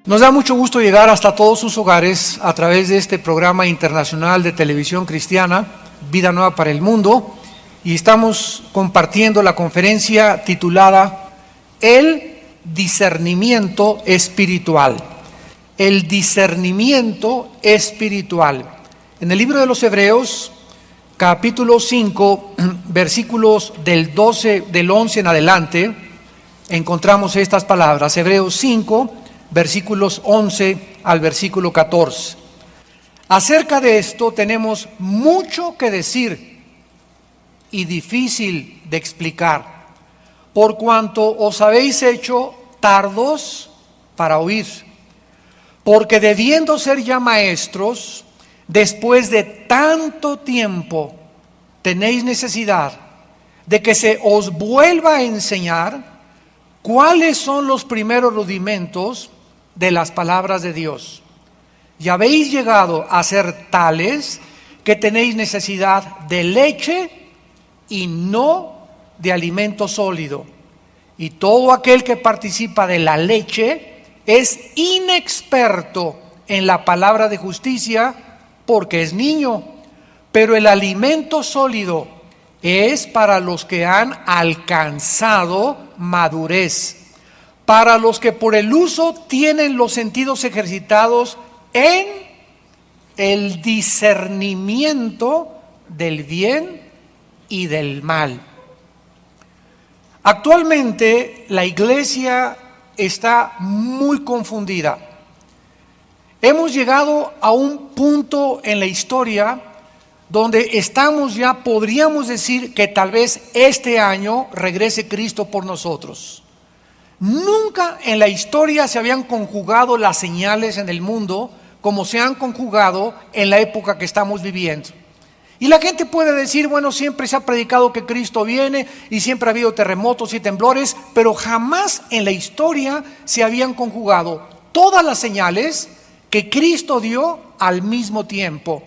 Nos da mucho gusto llegar hasta todos sus hogares a través de este programa internacional de televisión cristiana, Vida Nueva para el Mundo, y estamos compartiendo la conferencia titulada El discernimiento espiritual. El discernimiento espiritual. En el libro de los Hebreos, capítulo 5, versículos del 11 en adelante, encontramos estas palabras. Hebreos 5, versículos 11 al versículo 14. Acerca de esto tenemos mucho que decir y difícil de explicar, por cuanto os habéis hecho tardos para oír. Porque debiendo ser ya maestros, después de tanto tiempo, tenéis necesidad de que se os vuelva a enseñar cuáles son los primeros rudimentos de las palabras de Dios. Y habéis llegado a ser tales que tenéis necesidad de leche y no de alimento sólido. Y todo aquel que participa de la leche es inexperto en la palabra de justicia porque es niño. Pero el alimento sólido es para los que han alcanzado madurez, para los que por el uso tienen los sentidos ejercitados en el discernimiento del bien y del mal. Actualmente la iglesia está muy confundida. Hemos llegado a un punto en la historia donde estamos ya, podríamos decir que tal vez este año regrese Cristo por nosotros. Nunca en la historia se habían conjugado las señales en el mundo como se han conjugado en la época que estamos viviendo. Y la gente puede decir, bueno, siempre se ha predicado que Cristo viene y siempre ha habido terremotos y temblores, pero jamás en la historia se habían conjugado todas las señales que Cristo dio al mismo tiempo.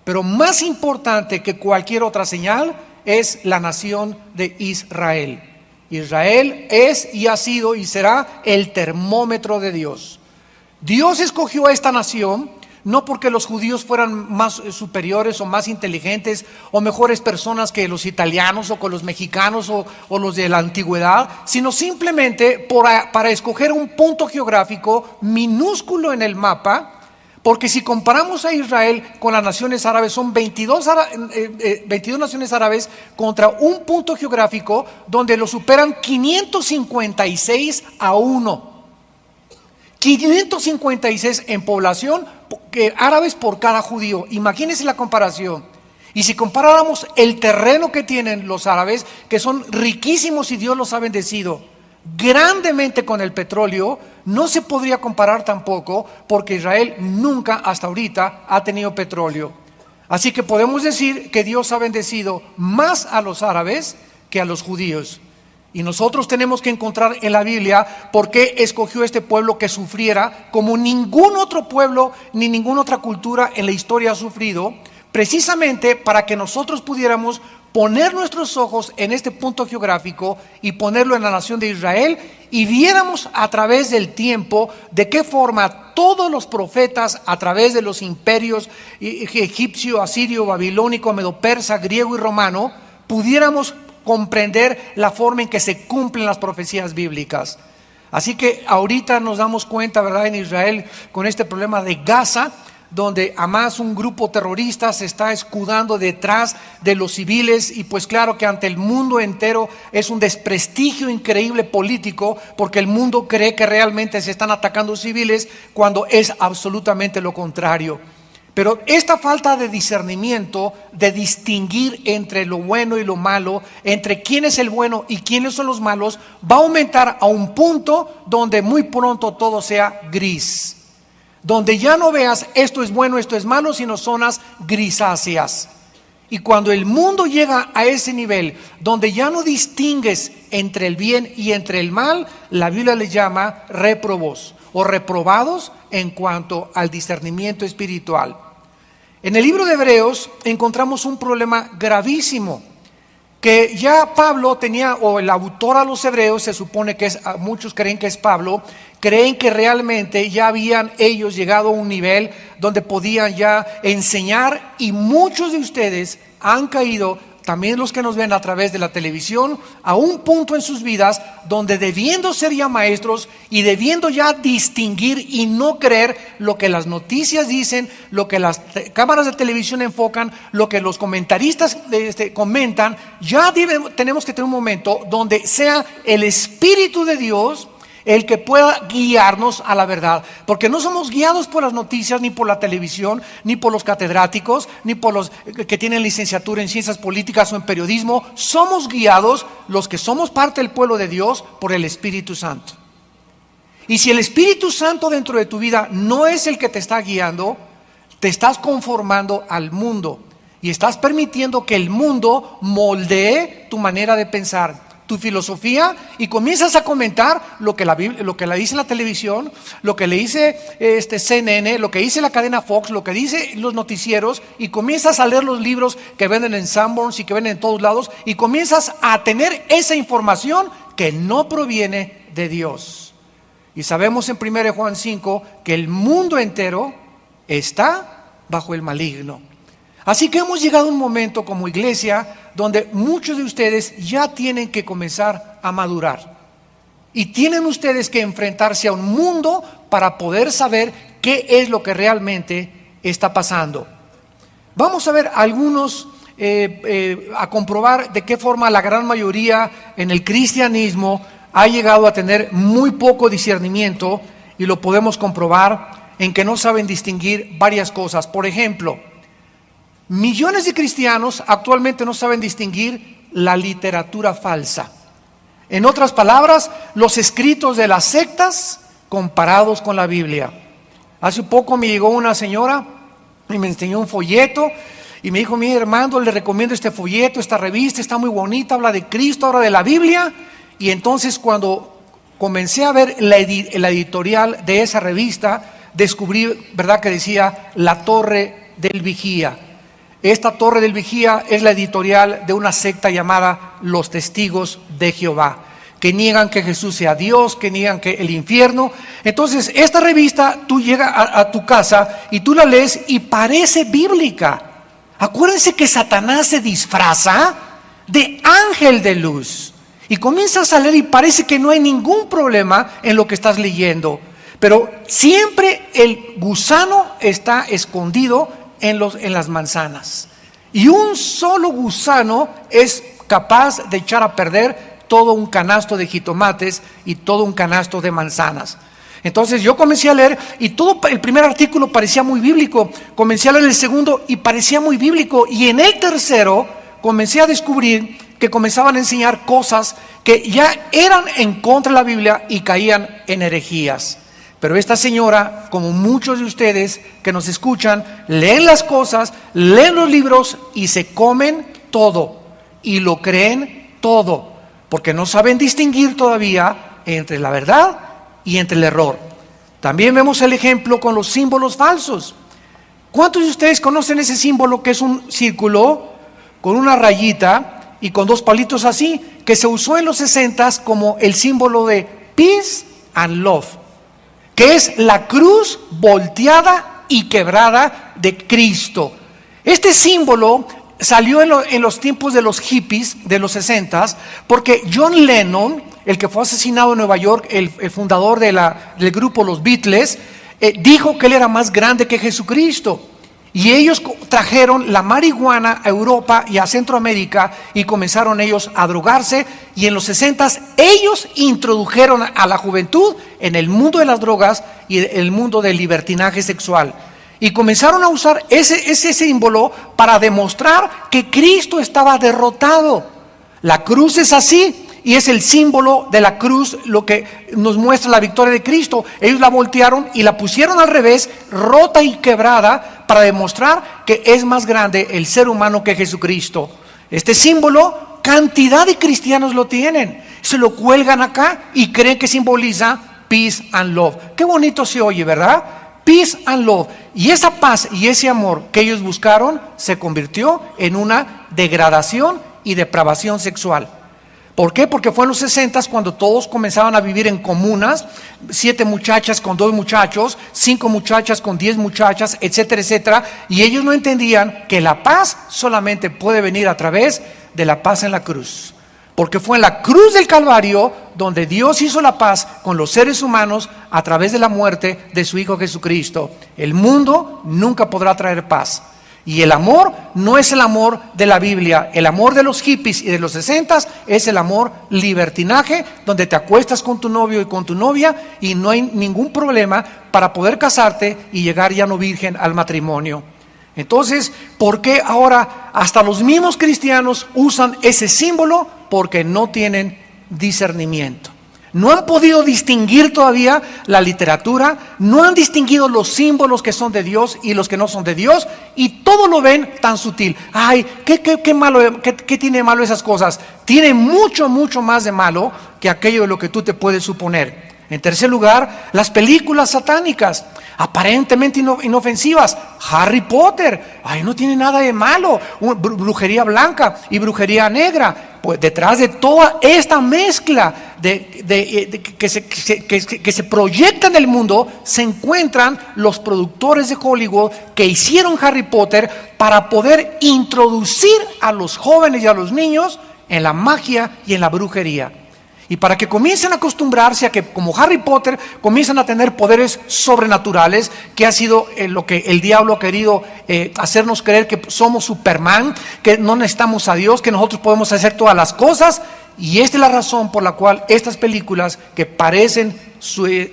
Pero más importante que cualquier otra señal es la nación de Israel. Israel es y ha sido y será el termómetro de Dios. Dios escogió a esta nación no porque los judíos fueran más superiores o más inteligentes o mejores personas que los italianos o con los mexicanos o los de la antigüedad, sino simplemente para escoger un punto geográfico minúsculo en el mapa. Porque si comparamos a Israel con las naciones árabes, son 22 naciones árabes contra un punto geográfico donde lo superan 556 a 1. 556 en población árabes por cada judío. Imagínense la comparación. Y si comparáramos el terreno que tienen los árabes, que son riquísimos y Dios los ha bendecido grandemente con el petróleo, no se podría comparar tampoco porque Israel nunca hasta ahorita ha tenido petróleo. Así que podemos decir que Dios ha bendecido más a los árabes que a los judíos. Y nosotros tenemos que encontrar en la Biblia por qué escogió este pueblo que sufriera como ningún otro pueblo ni ninguna otra cultura en la historia ha sufrido, precisamente para que nosotros pudiéramos poner nuestros ojos en este punto geográfico y ponerlo en la nación de Israel y viéramos a través del tiempo de qué forma todos los profetas a través de los imperios egipcio, asirio, babilónico, medo-persa, griego y romano pudiéramos comprender la forma en que se cumplen las profecías bíblicas. Así que ahorita nos damos cuenta, ¿verdad?, en Israel con este problema de Gaza, donde además un grupo terrorista se está escudando detrás de los civiles y pues claro que ante el mundo entero es un desprestigio increíble político porque el mundo cree que realmente se están atacando civiles cuando es absolutamente lo contrario. Pero esta falta de discernimiento, de distinguir entre lo bueno y lo malo, entre quién es el bueno y quiénes son los malos, va a aumentar a un punto donde muy pronto todo sea gris. Donde ya no veas esto es bueno, esto es malo, sino zonas grisáceas. Y cuando el mundo llega a ese nivel, donde ya no distingues entre el bien y entre el mal, la Biblia le llama réprobos o reprobados en cuanto al discernimiento espiritual. En el libro de Hebreos encontramos un problema gravísimo que ya Pablo tenía, o el autor a los hebreos, se supone que es, muchos creen que es Pablo, creen que realmente ya habían ellos llegado a un nivel donde podían ya enseñar, y muchos de ustedes han caído, también los que nos ven a través de la televisión, a un punto en sus vidas donde, debiendo ser ya maestros y debiendo ya distinguir y no creer lo que las noticias dicen, lo que las cámaras de televisión enfocan, lo que los comentaristas comentan, ya tenemos que tener un momento donde sea el Espíritu de Dios el que pueda guiarnos a la verdad, porque no somos guiados por las noticias, ni por la televisión, ni por los catedráticos, ni por los que tienen licenciatura en ciencias políticas o en periodismo. Somos guiados, los que somos parte del pueblo de Dios, por el Espíritu Santo. Y si el Espíritu Santo dentro de tu vida no es el que te está guiando, te estás conformando al mundo y estás permitiendo que el mundo moldee tu manera de pensar, tu filosofía, y comienzas a comentar lo que la Biblia, lo que le dice la televisión, lo que le dice CNN, lo que dice la cadena Fox, lo que dice los noticieros, y comienzas a leer los libros que venden en Sanborns y que venden en todos lados, y comienzas a tener esa información que no proviene de Dios. Y sabemos en 1 Juan 5 que el mundo entero está bajo el maligno. Así que hemos llegado a un momento como iglesia donde muchos de ustedes ya tienen que comenzar a madurar. Y tienen ustedes que enfrentarse a un mundo para poder saber qué es lo que realmente está pasando. Vamos a ver algunos, a comprobar de qué forma la gran mayoría en el cristianismo ha llegado a tener muy poco discernimiento, y lo podemos comprobar en que no saben distinguir varias cosas. Por ejemplo, millones de cristianos actualmente no saben distinguir la literatura falsa. En otras palabras, los escritos de las sectas comparados con la Biblia. Hace poco me llegó una señora y me enseñó un folleto y me dijo: mi hermano, le recomiendo este folleto, esta revista, está muy bonita, habla de Cristo, habla de la Biblia. Y entonces, cuando comencé a ver la editorial de esa revista, descubrí, ¿verdad?, que decía La Torre del Vigía. Esta Torre del Vigía es la editorial de una secta llamada Los Testigos de Jehová, que niegan que Jesús sea Dios, que niegan que el infierno. Entonces, esta revista, tú llegas a tu casa y tú la lees y parece bíblica. Acuérdense que Satanás se disfraza de ángel de luz y comienzas a leer y parece que no hay ningún problema en lo que estás leyendo, pero siempre el gusano está escondido en las manzanas, y un solo gusano es capaz de echar a perder todo un canasto de jitomates y todo un canasto de manzanas. Entonces yo comencé a leer y todo el primer artículo parecía muy bíblico, comencé a leer el segundo y parecía muy bíblico, y en el tercero comencé a descubrir que comenzaban a enseñar cosas que ya eran en contra de la Biblia y caían en herejías. Pero esta señora, como muchos de ustedes que nos escuchan, leen las cosas, leen los libros y se comen todo y lo creen todo, porque no saben distinguir todavía entre la verdad y entre el error. También vemos el ejemplo con los símbolos falsos. ¿Cuántos de ustedes conocen ese símbolo que es un círculo con una rayita y con dos palitos así, que se usó en los 60s como el símbolo de peace and love, que es la cruz volteada y quebrada de Cristo? Este símbolo salió en los tiempos de los hippies de los 60s, porque John Lennon, el que fue asesinado en Nueva York, el fundador del grupo Los Beatles, dijo que él era más grande que Jesucristo. Y ellos trajeron la marihuana a Europa y a Centroamérica y comenzaron ellos a drogarse, y en los 60s ellos introdujeron a la juventud en el mundo de las drogas y el mundo del libertinaje sexual, y comenzaron a usar ese símbolo para demostrar que Cristo estaba derrotado. La cruz es así, y es el símbolo de la cruz lo que nos muestra la victoria de Cristo. Ellos la voltearon y la pusieron al revés, rota y quebrada, para demostrar que es más grande el ser humano que Jesucristo. Este símbolo, cantidad de cristianos lo tienen, se lo cuelgan acá y creen que simboliza peace and love. Qué bonito se oye, ¿verdad? Peace and love. Y esa paz y ese amor que ellos buscaron se convirtió en una degradación y depravación sexual. ¿Por qué? Porque fue en los 60 cuando todos comenzaban a vivir en comunas, 7 muchachas con 2 muchachos, 5 muchachas con 10 muchachas, etcétera, etcétera. Y ellos no entendían que la paz solamente puede venir a través de la paz en la cruz. Porque fue en la cruz del Calvario donde Dios hizo la paz con los seres humanos a través de la muerte de su Hijo Jesucristo. El mundo nunca podrá traer paz. Y el amor no es el amor de la Biblia. El amor de los hippies y de los 60 es el amor libertinaje, donde te acuestas con tu novio y con tu novia y no hay ningún problema para poder casarte y llegar ya no virgen al matrimonio. Entonces, ¿por qué ahora hasta los mismos cristianos usan ese símbolo? Porque no tienen discernimiento. No han podido distinguir todavía la literatura, no han distinguido los símbolos que son de Dios y los que no son de Dios, y todo lo ven tan sutil. Ay, ¿qué malo, qué tiene de malo esas cosas? Tiene mucho, mucho más de malo que aquello de lo que tú te puedes suponer. En tercer lugar, las películas satánicas, aparentemente inofensivas. Harry Potter, ay, no tiene nada de malo. Brujería blanca y brujería negra. Pues detrás de toda esta mezcla que se proyecta en el mundo, se encuentran los productores de Hollywood que hicieron Harry Potter para poder introducir a los jóvenes y a los niños en la magia y en la brujería. Y para que comiencen a acostumbrarse a que, como Harry Potter, comiencen a tener poderes sobrenaturales, que ha sido lo que el diablo ha querido hacernos creer que somos Superman, que no necesitamos a Dios, que nosotros podemos hacer todas las cosas. Y esta es la razón por la cual estas películas, que parecen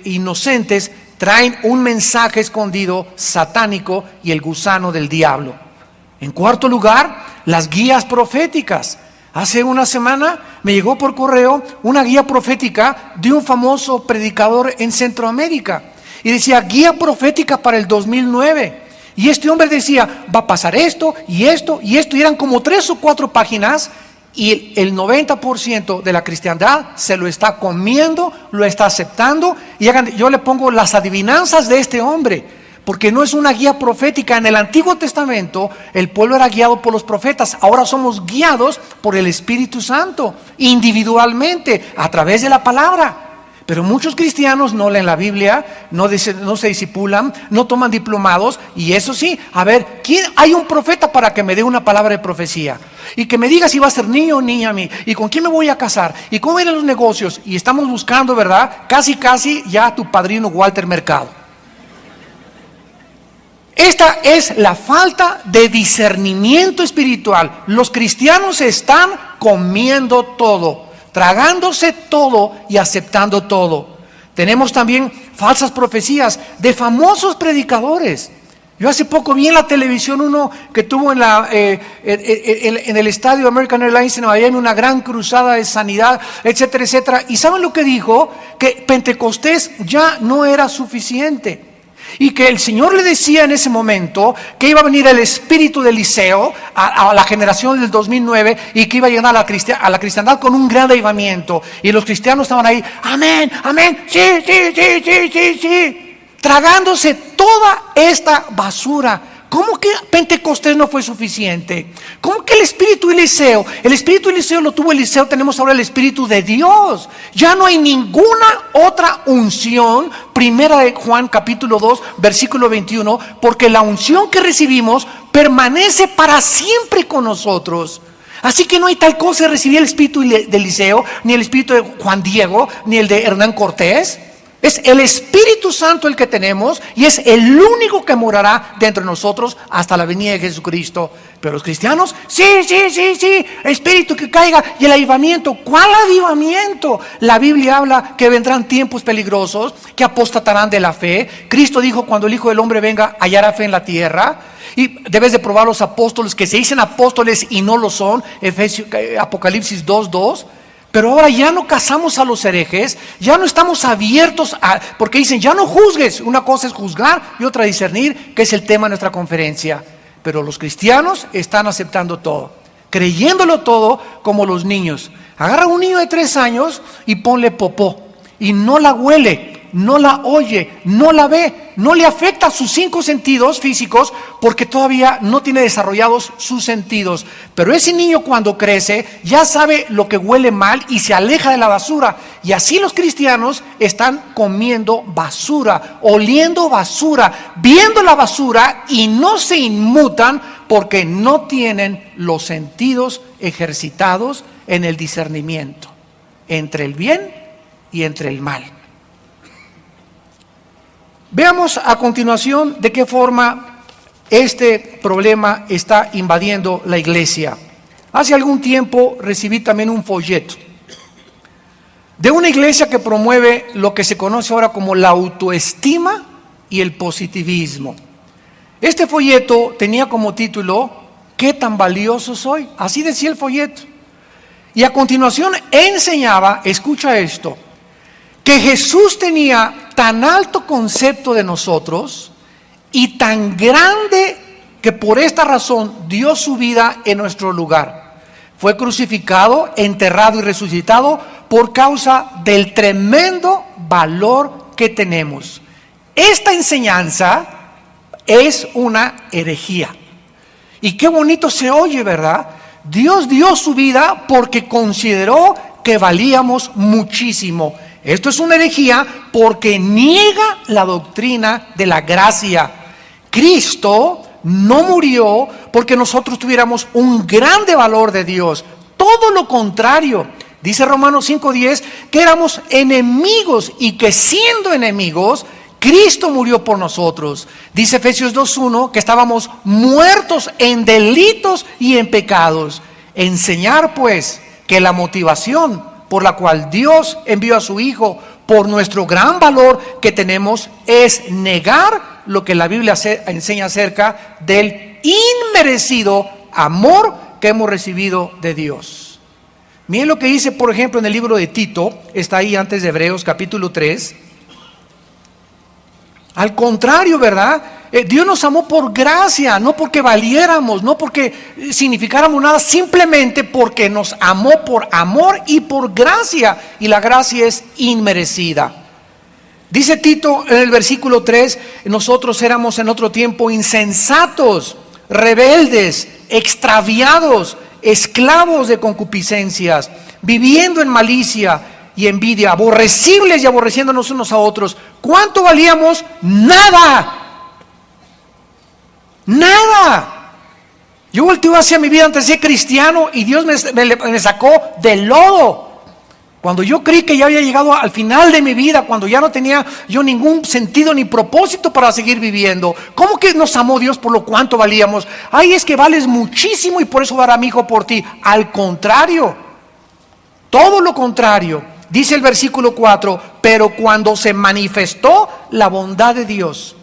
inocentes, traen un mensaje escondido satánico y el gusano del diablo. En cuarto lugar, las guías proféticas. Hace una semana me llegó por correo una guía profética de un famoso predicador en Centroamérica. Y decía, guía profética para el 2009. Y este hombre decía, va a pasar esto y esto y esto. Y eran como 3 o 4 páginas. Y el 90% de la cristiandad se lo está comiendo, lo está aceptando. Y yo le pongo las adivinanzas de este hombre. Porque no es una guía profética. En el Antiguo Testamento el pueblo era guiado por los profetas. Ahora somos guiados por el Espíritu Santo, individualmente, a través de la palabra. Pero muchos cristianos no leen la Biblia, no se discipulan, no toman diplomados. Y eso sí, a ver, hay un profeta para que me dé una palabra de profecía y que me diga si va a ser niño o niña a mí, y con quién me voy a casar, y cómo irán los negocios. Y estamos buscando, ¿verdad? Casi ya a tu padrino Walter Mercado. Esta es la falta de discernimiento espiritual. Los cristianos están comiendo todo, tragándose todo y aceptando todo. Tenemos también falsas profecías de famosos predicadores. Yo hace poco vi en la televisión uno que tuvo en el estadio American Airlines en Miami una gran cruzada de sanidad, etcétera, etcétera. ¿Y saben lo que dijo? Que Pentecostés ya no era suficiente. Y que el Señor le decía en ese momento que iba a venir el espíritu de Eliseo a la generación del 2009 y que iba a llegar a la cristiandad con un gran avivamiento. Y los cristianos estaban ahí, amén, amén, sí, tragándose toda esta basura. ¿Cómo que Pentecostés no fue suficiente? ¿Cómo que el espíritu de Eliseo? El espíritu de Eliseo lo tuvo Eliseo, tenemos ahora el espíritu de Dios. Ya no hay ninguna otra unción. Primera de Juan capítulo 2 versículo 21, porque la unción que recibimos permanece para siempre con nosotros. Así que no hay tal cosa de recibir el espíritu de Eliseo, ni el espíritu de Juan Diego, ni el de Hernán Cortés. Es el Espíritu Santo el que tenemos y es el único que morará dentro de nosotros hasta la venida de Jesucristo. Pero los cristianos, sí, espíritu que caiga y el avivamiento. ¿Cuál avivamiento? La Biblia habla que vendrán tiempos peligrosos, que apostatarán de la fe. Cristo dijo, cuando el Hijo del Hombre venga, hallará fe en la tierra. Y debes de probar los apóstoles que se dicen apóstoles y no lo son. Apocalipsis 2:2. Pero ahora ya no cazamos a los herejes, ya no estamos abiertos porque dicen, ya no juzgues. Una cosa es juzgar y otra discernir, que es el tema de nuestra conferencia. Pero los cristianos están aceptando todo, creyéndolo todo como los niños. Agarra a un niño de 3 años y ponle popó y no la huele, no la oye, no la ve. no le afecta a sus 5 sentidos físicos porque todavía no tiene desarrollados sus sentidos. Pero ese niño cuando crece ya sabe lo que huele mal y se aleja de la basura. Y así los cristianos están comiendo basura, oliendo basura, viendo la basura y no se inmutan porque no tienen los sentidos ejercitados en el discernimiento entre el bien y entre el mal. Veamos a continuación de qué forma este problema está invadiendo la iglesia. Hace algún tiempo recibí también un folleto de una iglesia que promueve lo que se conoce ahora como la autoestima y el positivismo. Este folleto tenía como título ¿Qué tan valioso soy? Así decía el folleto. Y a continuación enseñaba, escucha esto, que Jesús tenía tan alto concepto de nosotros y tan grande que por esta razón dio su vida en nuestro lugar. Fue crucificado, enterrado y resucitado por causa del tremendo valor que tenemos. Esta enseñanza es una herejía. Y qué bonito se oye, ¿verdad? Dios dio su vida porque consideró que valíamos muchísimo. Esto es una herejía porque niega la doctrina de la gracia. Cristo no murió porque nosotros tuviéramos un grande valor de Dios. Todo lo contrario. Dice Romanos 5:10 que éramos enemigos y que siendo enemigos, Cristo murió por nosotros. Dice Efesios 2:1 que estábamos muertos en delitos y en pecados. Enseñar pues que la motivación por la cual Dios envió a su Hijo por nuestro gran valor que tenemos es negar lo que la Biblia enseña acerca del inmerecido amor que hemos recibido de Dios. Miren lo que dice, por ejemplo, en el libro de Tito, está ahí antes de Hebreos capítulo 3. Al contrario, ¿verdad? Dios nos amó por gracia, no porque valiéramos, no porque significáramos nada, simplemente porque nos amó por amor y por gracia, y la gracia es inmerecida. Dice Tito en el versículo 3, nosotros éramos en otro tiempo insensatos, rebeldes, extraviados, esclavos de concupiscencias, viviendo en malicia y envidia, aborrecibles y aborreciéndonos unos a otros. ¿Cuánto valíamos? Nada. Nada. Yo volteo hacia mi vida antes de ser cristiano y Dios me sacó del lodo. Cuando yo creí que ya había llegado al final de mi vida, cuando ya no tenía yo ningún sentido ni propósito para seguir viviendo. ¿Cómo que nos amó Dios por lo cuánto valíamos? Ay, es que vales muchísimo y por eso dará mi Hijo por ti. Al contrario, todo lo contrario. Dice el versículo 4, pero cuando se manifestó la bondad de Dios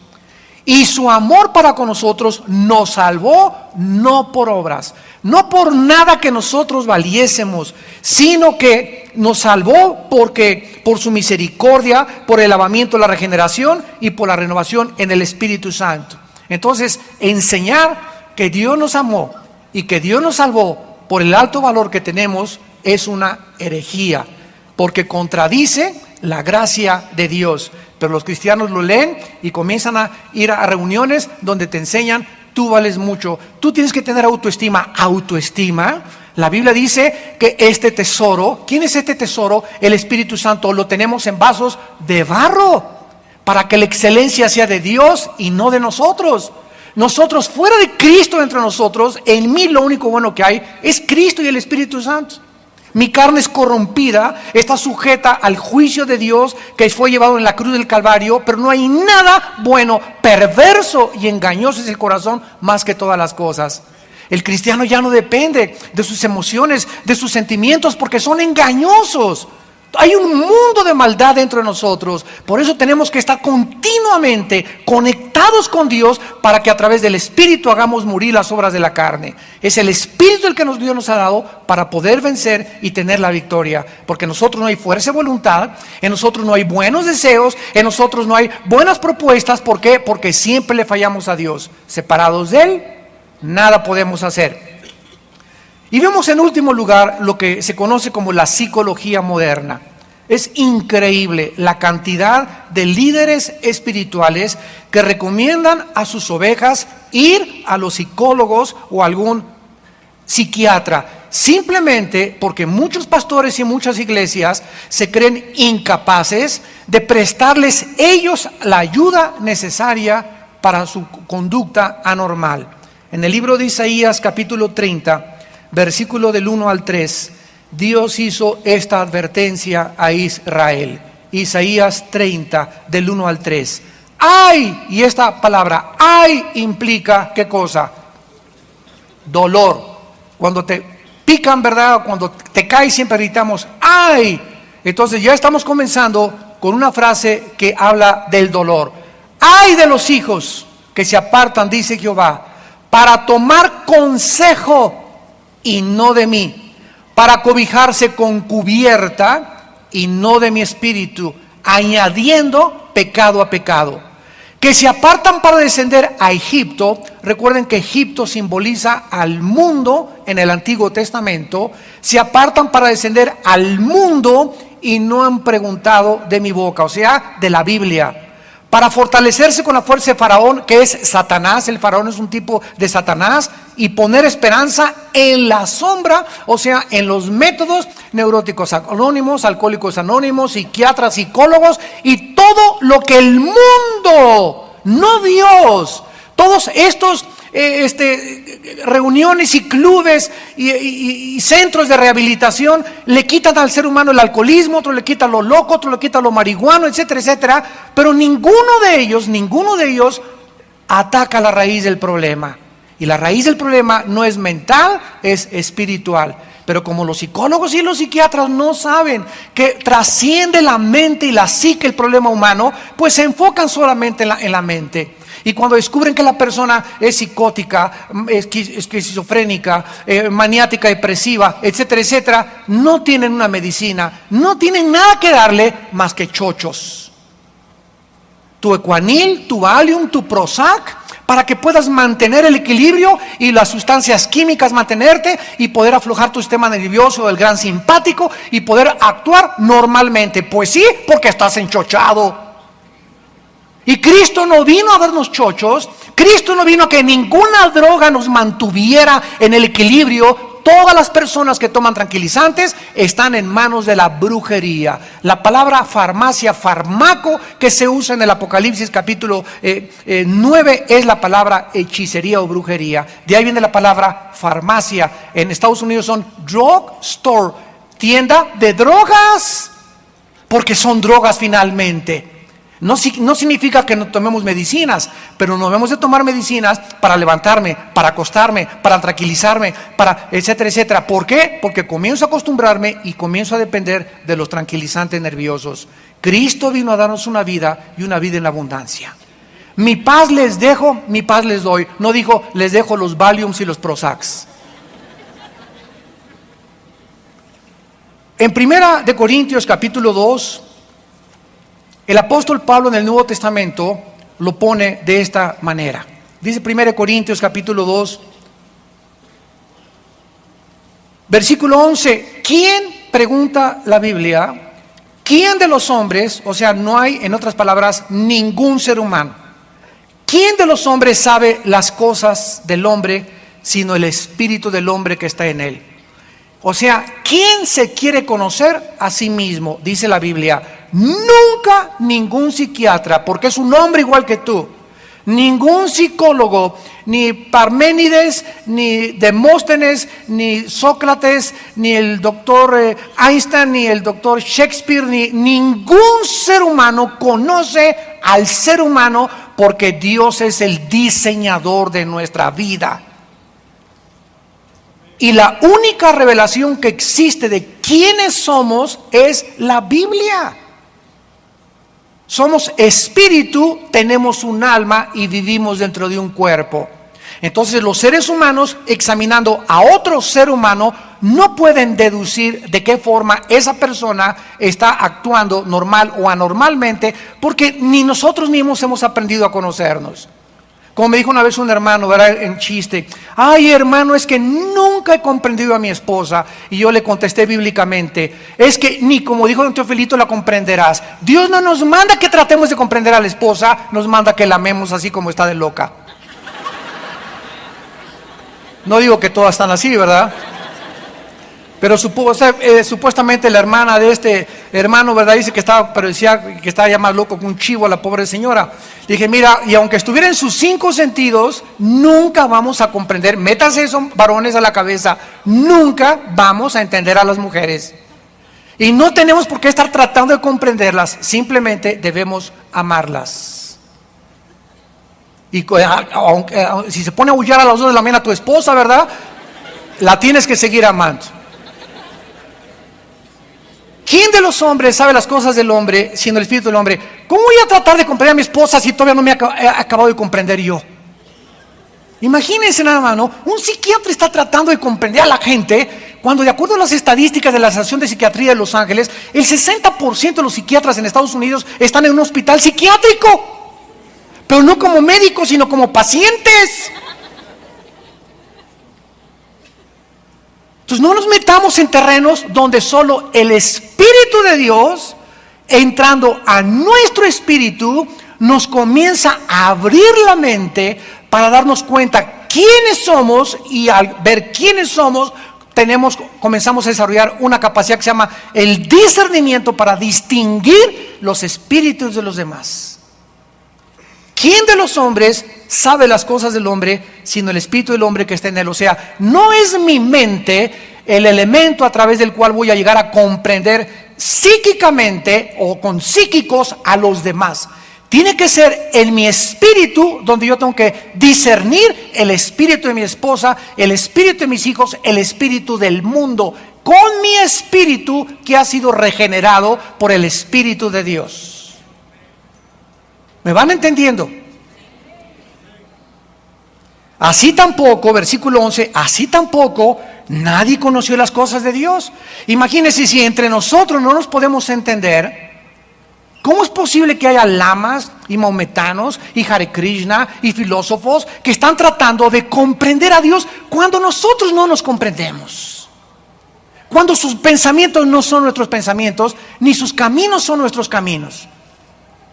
y su amor para con nosotros, nos salvó no por obras, no por nada que nosotros valiésemos, sino que nos salvó porque por su misericordia, por el lavamiento, la regeneración y por la renovación en el Espíritu Santo. Entonces, enseñar que Dios nos amó y que Dios nos salvó por el alto valor que tenemos es una herejía, porque contradice la gracia de Dios. Pero los cristianos lo leen y comienzan a ir a reuniones donde te enseñan, tú vales mucho, tú tienes que tener autoestima. Autoestima, la Biblia dice que este tesoro, ¿quién es este tesoro? El Espíritu Santo, lo tenemos en vasos de barro, para que la excelencia sea de Dios y no de nosotros. Nosotros, fuera de Cristo entre nosotros, en mí lo único bueno que hay es Cristo y el Espíritu Santo. Mi carne es corrompida, está sujeta al juicio de Dios que fue llevado en la cruz del Calvario, pero no hay nada bueno, perverso y engañoso es el corazón más que todas las cosas. El cristiano ya no depende de sus emociones, de sus sentimientos, porque son engañosos. Hay un mundo de maldad dentro de nosotros. Por eso tenemos que estar continuamente conectados con Dios para que a través del Espíritu hagamos morir las obras de la carne. Es el Espíritu el que Dios nos ha dado para poder vencer y tener la victoria. Porque en nosotros no hay fuerza de voluntad, en nosotros no hay buenos deseos, en nosotros no hay buenas propuestas. ¿Por qué? Porque siempre le fallamos a Dios. Separados de Él, nada podemos hacer. Y vemos en último lugar lo que se conoce como la psicología moderna. Es increíble la cantidad de líderes espirituales que recomiendan a sus ovejas ir a los psicólogos o algún psiquiatra, simplemente porque muchos pastores y muchas iglesias se creen incapaces de prestarles ellos la ayuda necesaria para su conducta anormal. En el libro de Isaías capítulo 30, versículo del 1 al 3, Dios hizo esta advertencia a Israel. Isaías 30, del 1 al 3. ¡Ay! Y esta palabra, ¡ay! Implica, ¿qué cosa? Dolor. Cuando te pican, ¿verdad? Cuando te caes siempre gritamos, ¡ay! Entonces ya estamos comenzando con una frase que habla del dolor. ¡Ay de los hijos que se apartan, dice Jehová, para tomar consejo y no de mí, para cobijarse con cubierta y no de mi espíritu, añadiendo pecado a pecado, que se apartan para descender a Egipto. Recuerden que Egipto simboliza al mundo en el Antiguo Testamento. Se apartan para descender al mundo y no han preguntado de mi boca, o sea, de la Biblia. Para fortalecerse con la fuerza de Faraón, que es Satanás. El Faraón es un tipo de Satanás. Y poner esperanza en la sombra, o sea, en los métodos neuróticos anónimos, alcohólicos anónimos, psiquiatras, psicólogos y todo lo que el mundo, no Dios, todos estos reuniones y clubes y centros de rehabilitación le quitan al ser humano el alcoholismo, otro le quita lo loco, otro le quita lo marihuano, etcétera, etcétera. Pero ninguno de ellos ataca la raíz del problema. Y la raíz del problema no es mental, es espiritual. Pero como los psicólogos y los psiquiatras no saben que trasciende la mente y la psique el problema humano, pues se enfocan solamente en la mente. Y cuando descubren que la persona es psicótica, esquizofrénica, maniática, depresiva, etcétera, etcétera, no tienen una medicina, no tienen nada que darle más que chochos. Tu Equanil, tu Valium, tu Prozac, para que puedas mantener el equilibrio y las sustancias químicas mantenerte y poder aflojar tu sistema nervioso del gran simpático y poder actuar normalmente. Pues sí, porque estás enchochado. Y Cristo no vino a darnos chochos. Cristo no vino a que ninguna droga nos mantuviera en el equilibrio. Todas las personas que toman tranquilizantes están en manos de la brujería. La palabra farmacia, farmaco, que se usa en el Apocalipsis capítulo 9 es la palabra hechicería o brujería. De ahí viene la palabra farmacia. En Estados Unidos son drug store, tienda de drogas, porque son drogas finalmente. No significa que no tomemos medicinas, pero no debemos de tomar medicinas para levantarme, para acostarme, para tranquilizarme, para etcétera, etcétera. ¿Por qué? Porque comienzo a acostumbrarme y comienzo a depender de los tranquilizantes nerviosos. Cristo vino a darnos una vida y una vida en abundancia. Mi paz les dejo, mi paz les doy. No dijo, les dejo los Valiums y los Prozacs. En 1 de Corintios capítulo 2, el apóstol Pablo en el Nuevo Testamento lo pone de esta manera. Dice 1 Corintios capítulo 2, versículo 11. ¿Quién, pregunta la Biblia, quién de los hombres, o sea, no hay, en otras palabras, ningún ser humano, quién de los hombres sabe las cosas del hombre, sino el espíritu del hombre que está en él? O sea, ¿quién se quiere conocer a sí mismo? Dice la Biblia, nunca ningún psiquiatra, porque es un hombre igual que tú, ningún psicólogo, ni Parménides, ni Demóstenes, ni Sócrates, ni el doctor Einstein, ni el doctor Shakespeare, ni ningún ser humano conoce al ser humano, porque Dios es el diseñador de nuestra vida. Y la única revelación que existe de quiénes somos es la Biblia. Somos espíritu, tenemos un alma y vivimos dentro de un cuerpo. Entonces los seres humanos, examinando a otro ser humano, no pueden deducir de qué forma esa persona está actuando normal o anormalmente, porque ni nosotros mismos hemos aprendido a conocernos. Como me dijo una vez un hermano, ¿verdad? En chiste: ay, hermano, es que nunca he comprendido a mi esposa. Y yo le contesté bíblicamente: es que ni como dijo don Teofilito la comprenderás. Dios no nos manda que tratemos de comprender a la esposa, nos manda que la amemos así como está de loca. No digo que todas están así, ¿verdad? Pero supuestamente la hermana de este hermano, ¿verdad? Dice que estaba, pero decía que estaba ya más loco que un chivo a la pobre señora. Le dije: mira, y aunque estuviera en sus 5 sentidos, nunca vamos a comprender, métanse eso, varones, a la cabeza, nunca vamos a entender a las mujeres. Y no tenemos por qué estar tratando de comprenderlas, simplemente debemos amarlas. Y aunque, si se pone a aullar a las 2 de la mañana tu esposa, ¿verdad? La tienes que seguir amando. ¿Quién de los hombres sabe las cosas del hombre, siendo el espíritu del hombre? ¿Cómo voy a tratar de comprender a mi esposa si todavía no me he acabado de comprender yo? Imagínense nada más, ¿no? Un psiquiatra está tratando de comprender a la gente, cuando de acuerdo a las estadísticas de la Asociación de Psiquiatría de Los Ángeles, el 60% de los psiquiatras en Estados Unidos están en un hospital psiquiátrico. Pero no como médicos, sino como pacientes. Entonces no nos metamos en terrenos donde solo el Espíritu de Dios, entrando a nuestro espíritu, nos comienza a abrir la mente para darnos cuenta quiénes somos, y al ver quiénes somos, comenzamos a desarrollar una capacidad que se llama el discernimiento para distinguir los espíritus de los demás. ¿Quién de los hombres sabe las cosas del hombre, sino el espíritu del hombre que está en él? O sea, no es mi mente el elemento a través del cual voy a llegar a comprender psíquicamente o con psíquicos a los demás. Tiene que ser en mi espíritu donde yo tengo que discernir el espíritu de mi esposa, el espíritu de mis hijos, el espíritu del mundo, con mi espíritu que ha sido regenerado por el Espíritu de Dios. ¿Me van entendiendo? Así tampoco, versículo 11, así tampoco nadie conoció las cosas de Dios. Imagínense, si entre nosotros no nos podemos entender, ¿cómo es posible que haya lamas y maometanos y Hare Krishna y filósofos que están tratando de comprender a Dios cuando nosotros no nos comprendemos? Cuando sus pensamientos no son nuestros pensamientos, ni sus caminos son nuestros caminos.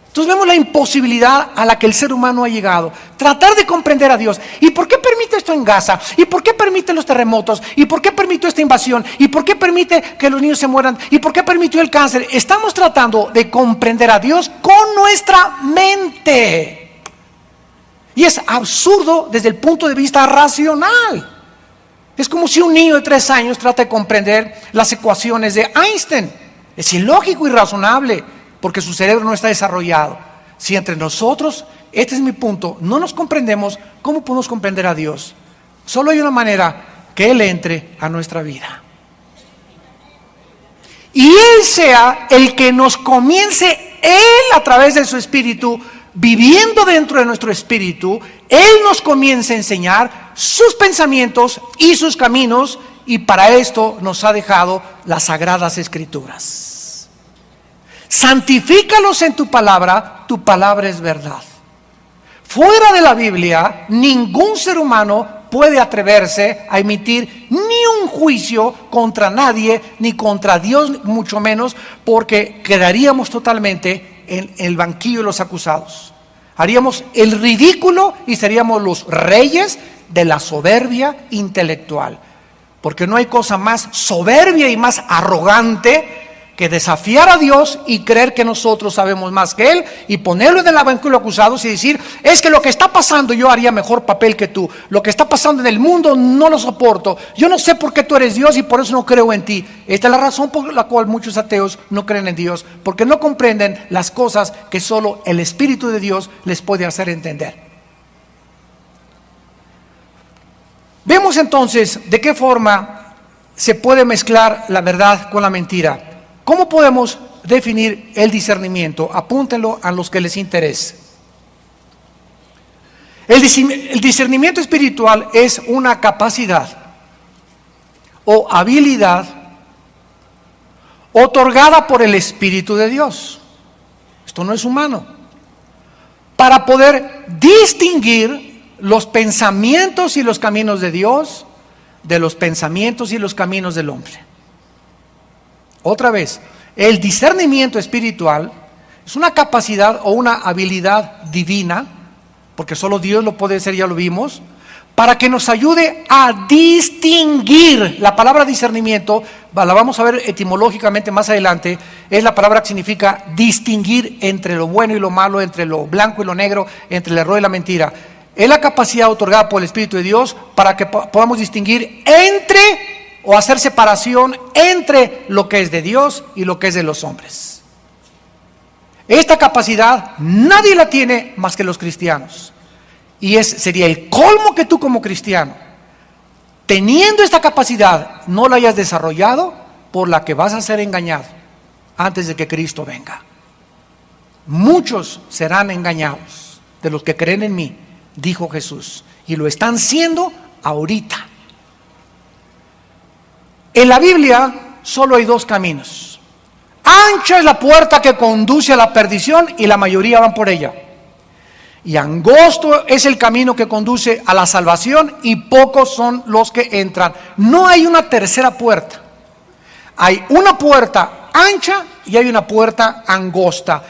Entonces vemos la imposibilidad a la que el ser humano ha llegado. Tratar de comprender a Dios. ¿Y por qué permite esto en Gaza? ¿Y por qué permite los terremotos? ¿Y por qué permitió esta invasión? ¿Y por qué permite que los niños se mueran? ¿Y por qué permitió el cáncer? Estamos tratando de comprender a Dios con nuestra mente. Y es absurdo desde el punto de vista racional. Es como si un niño de 3 años trata de comprender las ecuaciones de Einstein. Es ilógico y razonable, porque su cerebro no está desarrollado. Si entre nosotros, este es mi punto, no nos comprendemos, ¿cómo podemos comprender a Dios? Solo hay una manera: que Él entre a nuestra vida. Y Él sea el que nos comience, Él a través de su Espíritu, viviendo dentro de nuestro espíritu, Él nos comienza a enseñar sus pensamientos y sus caminos, y para esto nos ha dejado las Sagradas Escrituras. Santifícalos en tu palabra es verdad. Fuera de la Biblia, ningún ser humano puede atreverse a emitir ni un juicio contra nadie, ni contra Dios, mucho menos, porque quedaríamos totalmente en el banquillo de los acusados. Haríamos el ridículo y seríamos los reyes de la soberbia intelectual. Porque no hay cosa más soberbia y más arrogante que desafiar a Dios y creer que nosotros sabemos más que Él, y ponerlo en el banquillo de los acusados y decir: es que lo que está pasando, yo haría mejor papel que tú. Lo que está pasando en el mundo no lo soporto. Yo no sé por qué tú eres Dios y por eso no creo en ti. Esta es la razón por la cual muchos ateos no creen en Dios, porque no comprenden las cosas que solo el Espíritu de Dios les puede hacer entender. Vemos entonces de qué forma se puede mezclar la verdad con la mentira. ¿Cómo podemos definir el discernimiento? Apúntenlo a los que les interese. El discernimiento espiritual es una capacidad o habilidad otorgada por el Espíritu de Dios. Esto no es humano. Para poder distinguir los pensamientos y los caminos de Dios de los pensamientos y los caminos del hombre. Otra vez, el discernimiento espiritual es una capacidad o una habilidad divina, porque solo Dios lo puede hacer, ya lo vimos, para que nos ayude a distinguir. La palabra discernimiento, la vamos a ver etimológicamente más adelante, es la palabra que significa distinguir entre lo bueno y lo malo, entre lo blanco y lo negro, entre el error y la mentira. Es la capacidad otorgada por el Espíritu de Dios para que podamos distinguir entre, o hacer separación entre lo que es de Dios y lo que es de los hombres. Esta capacidad nadie la tiene más que los cristianos. Y sería el colmo que tú como cristiano, teniendo esta capacidad, no la hayas desarrollado, por la que vas a ser engañado antes de que Cristo venga. Muchos serán engañados de los que creen en mí, dijo Jesús, y lo están siendo ahorita. En la Biblia solo hay dos caminos. Ancha es la puerta que conduce a la perdición y la mayoría van por ella. Y angosto es el camino que conduce a la salvación y pocos son los que entran. No hay una tercera puerta. Hay una puerta ancha y hay una puerta angosta.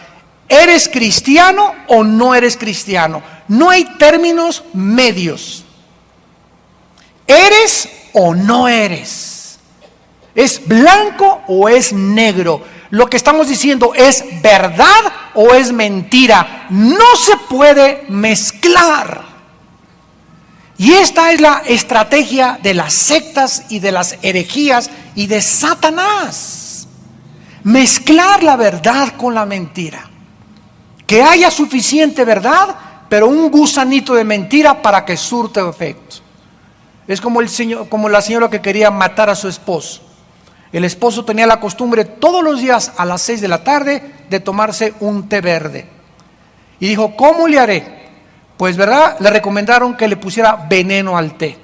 ¿Eres cristiano o no eres cristiano? No hay términos medios. ¿Eres o no eres? ¿Es blanco o es negro? Lo que estamos diciendo es verdad o es mentira. No se puede mezclar. Y esta es la estrategia de las sectas y de las herejías y de Satanás. Mezclar la verdad con la mentira. Que haya suficiente verdad, pero un gusanito de mentira para que surte efecto. Es como la señora que quería matar a su esposo. El esposo tenía la costumbre todos los días a las 6 de la tarde de tomarse un té verde. Y dijo, ¿cómo le haré? Pues verdad, le recomendaron que le pusiera veneno al té.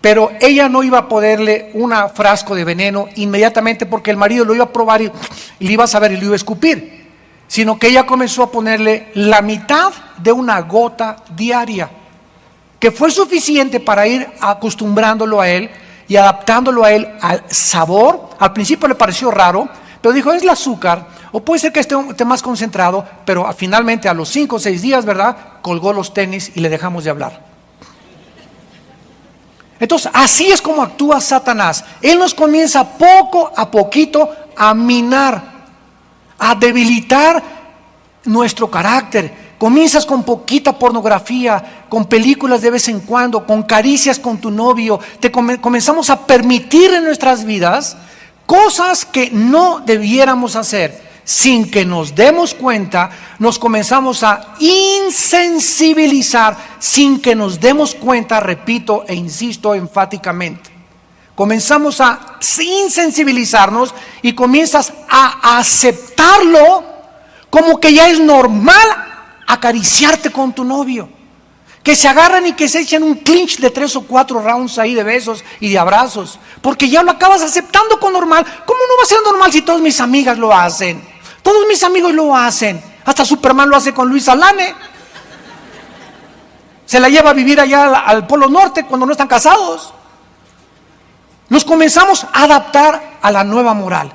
Pero ella no iba a ponerle un frasco de veneno inmediatamente porque el marido lo iba a probar y le iba a saber y lo iba a escupir. Sino que ella comenzó a ponerle la mitad de una gota diaria, que fue suficiente para ir acostumbrándolo a él y adaptándolo a él al sabor. Al principio le pareció raro, pero dijo, es el azúcar, o puede ser que esté más concentrado, pero finalmente a los 5 o 6 días, ¿verdad?, colgó los tenis y le dejamos de hablar. Entonces, así es como actúa Satanás. Él nos comienza poco a poquito a minar, a debilitar nuestro carácter. Comienzas con poquita pornografía, con películas de vez en cuando, con caricias con tu novio. Comenzamos a permitir en nuestras vidas cosas que no debiéramos hacer. Sin que nos demos cuenta, nos comenzamos a insensibilizar, sin que nos demos cuenta, repito e insisto enfáticamente. Comenzamos a insensibilizarnos y comienzas a aceptarlo como que ya es normal acariciarte con tu novio, que se agarran y que se echan un clinch de 3 o 4 rounds ahí de besos y de abrazos, porque ya lo acabas aceptando con normal. ¿Cómo no va a ser normal si todas mis amigas lo hacen? Todos mis amigos lo hacen, hasta Superman lo hace con Luis Alane. Se la lleva a vivir allá al Polo Norte cuando no están casados. Nos comenzamos a adaptar a la nueva moral,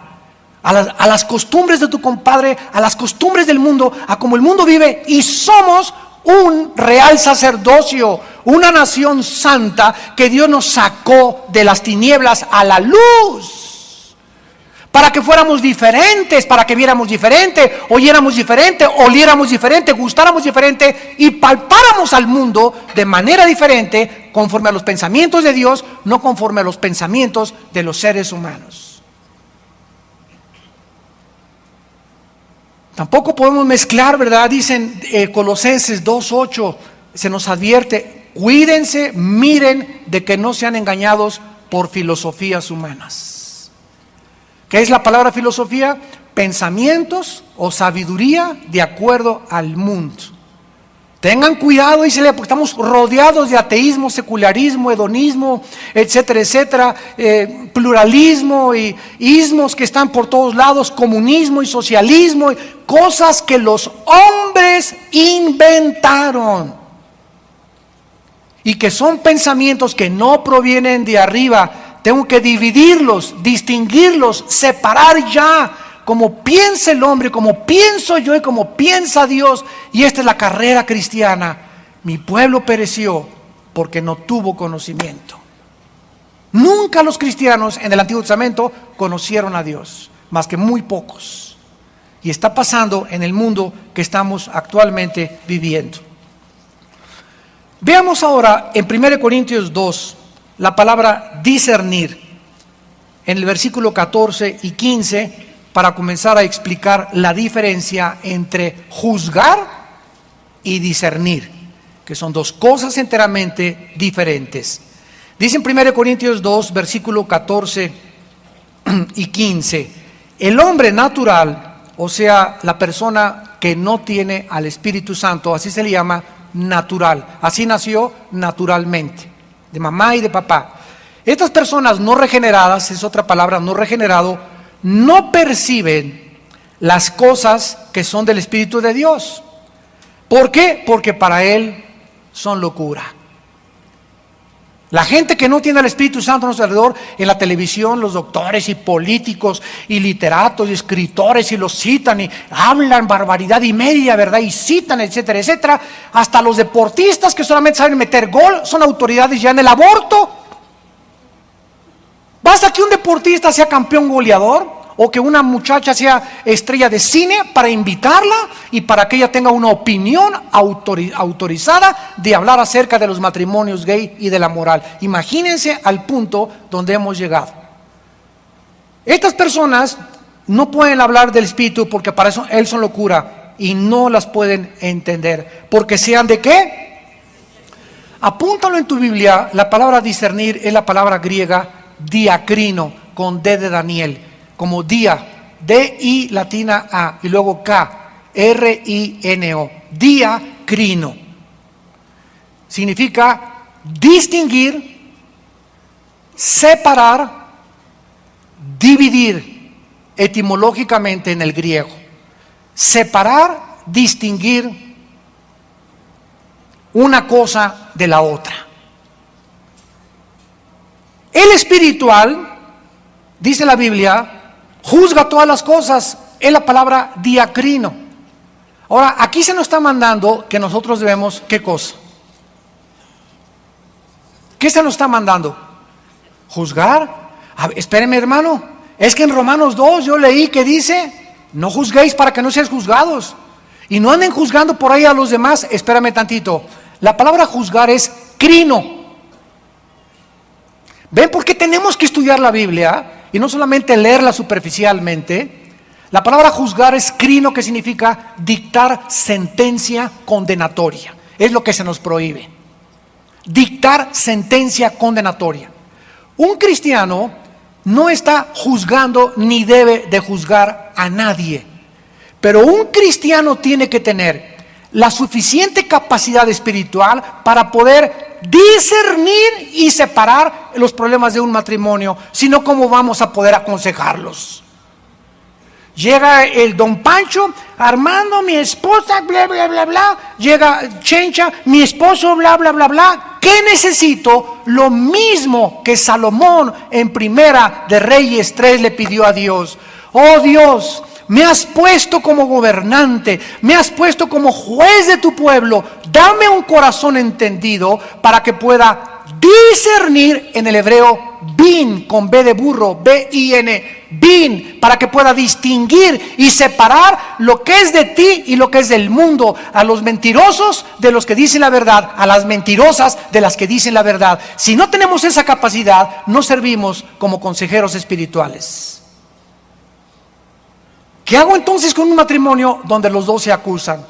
a las costumbres de tu compadre, a las costumbres del mundo, a cómo el mundo vive, y somos un real sacerdocio, una nación santa que Dios nos sacó de las tinieblas a la luz, para que fuéramos diferentes, para que viéramos diferente, oyéramos diferente, oliéramos diferente, gustáramos diferente y palpáramos al mundo de manera diferente, conforme a los pensamientos de Dios, no conforme a los pensamientos de los seres humanos. Tampoco podemos mezclar, ¿verdad? Dicen Colosenses 2:8, se nos advierte, cuídense, miren de que no sean engañados por filosofías humanas. ¿Qué es la palabra filosofía? Pensamientos o sabiduría de acuerdo al mundo. Tengan cuidado, dice, porque estamos rodeados de ateísmo, secularismo, hedonismo, etcétera, etcétera, pluralismo y ismos que están por todos lados, comunismo y socialismo, cosas que los hombres inventaron. y que son pensamientos que no provienen de arriba, tengo que dividirlos, distinguirlos, separar ya como piensa el hombre, como pienso yo y como piensa Dios. Y esta es la carrera cristiana. Mi pueblo pereció porque no tuvo conocimiento. Nunca los cristianos en el Antiguo Testamento conocieron a Dios, más que muy pocos. Y está pasando en el mundo que estamos actualmente viviendo. Veamos ahora en 1 Corintios 2 la palabra discernir en el versículo 14 y 15 para comenzar a explicar la diferencia entre juzgar y discernir, que son dos cosas enteramente diferentes. Dice en 1 Corintios 2 versículo 14 y 15: el hombre natural, o sea, la persona que no tiene al Espíritu Santo, así se le llama natural, así nació naturalmente, de mamá y de papá. Estas personas no regeneradas, es otra palabra, no regenerado, no perciben las cosas que son del Espíritu de Dios. ¿Por qué? Porque para él son locura. La gente que no tiene el Espíritu Santo a nuestro alrededor, en la televisión, los doctores y políticos y literatos y escritores, y los citan y hablan barbaridad y media, ¿verdad? Y citan, etcétera, etcétera. Hasta los deportistas que solamente saben meter gol son autoridades ya en el aborto. Basta que un deportista sea campeón goleador o que una muchacha sea estrella de cine para invitarla y para que ella tenga una opinión autorizada de hablar acerca de los matrimonios gay y de la moral. Imagínense al punto donde hemos llegado. Estas personas no pueden hablar del Espíritu porque para eso él son locura y no las pueden entender. Porque sean de ¿qué? Apúntalo en tu Biblia. La palabra discernir es la palabra griega diacrino, con D de Daniel, como día, D-I latina A, y luego K, R-I-N-O, diacrino. Significa distinguir, separar, dividir, etimológicamente en el griego. Separar, distinguir una cosa de la otra. El espiritual, dice la Biblia, juzga todas las cosas. Es la palabra diacrino. Ahora, aquí se nos está mandando que nosotros debemos, ¿qué cosa? ¿Qué se nos está mandando? ¿Juzgar? Espérenme, hermano. Es que en Romanos 2 yo leí que dice, no juzguéis para que no seáis juzgados. Y no anden juzgando por ahí a los demás. Espérame tantito. La palabra juzgar es crino. ¿Ven por qué tenemos que estudiar la Biblia y no solamente leerla superficialmente? La palabra juzgar es crino, que significa dictar sentencia condenatoria. Es lo que se nos prohíbe. Dictar sentencia condenatoria. Un cristiano no está juzgando ni debe de juzgar a nadie. Pero un cristiano tiene que tener la suficiente capacidad espiritual para poder discernir y separar los problemas de un matrimonio, sino cómo vamos a poder aconsejarlos. Llega el don Pancho, Armando, mi esposa, bla, bla, bla, bla. Llega Chencha, mi esposo, bla, bla, bla, bla. ¿Qué necesito? Lo mismo que Salomón en Primera de Reyes 3 le pidió a Dios. Oh Dios, me has puesto como gobernante, me has puesto como juez de tu pueblo. Dame un corazón entendido para que pueda discernir, en el hebreo bin, con B de burro, B-I-N, bin, para que pueda distinguir y separar lo que es de ti y lo que es del mundo, a los mentirosos de los que dicen la verdad, a las mentirosas de las que dicen la verdad. Si no tenemos esa capacidad, no servimos como consejeros espirituales. ¿Qué hago entonces con un matrimonio donde los dos se acusan?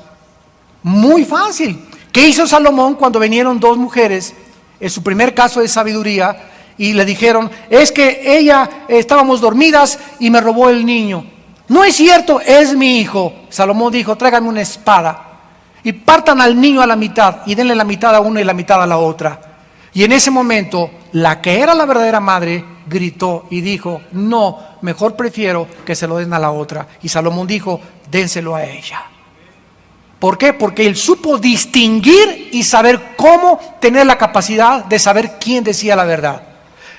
Muy fácil. ¿Qué hizo Salomón cuando vinieron dos mujeres en su primer caso de sabiduría y le dijeron, es que estábamos dormidas y me robó el niño? No es cierto, es mi hijo. Salomón dijo, tráigame una espada y partan al niño a la mitad y denle la mitad a uno y la mitad a la otra. Y en ese momento, la que era la verdadera madre gritó y dijo, no, mejor prefiero que se lo den a la otra. Y Salomón dijo, dénselo a ella. ¿Por qué? Porque él supo distinguir y saber cómo tener la capacidad de saber quién decía la verdad.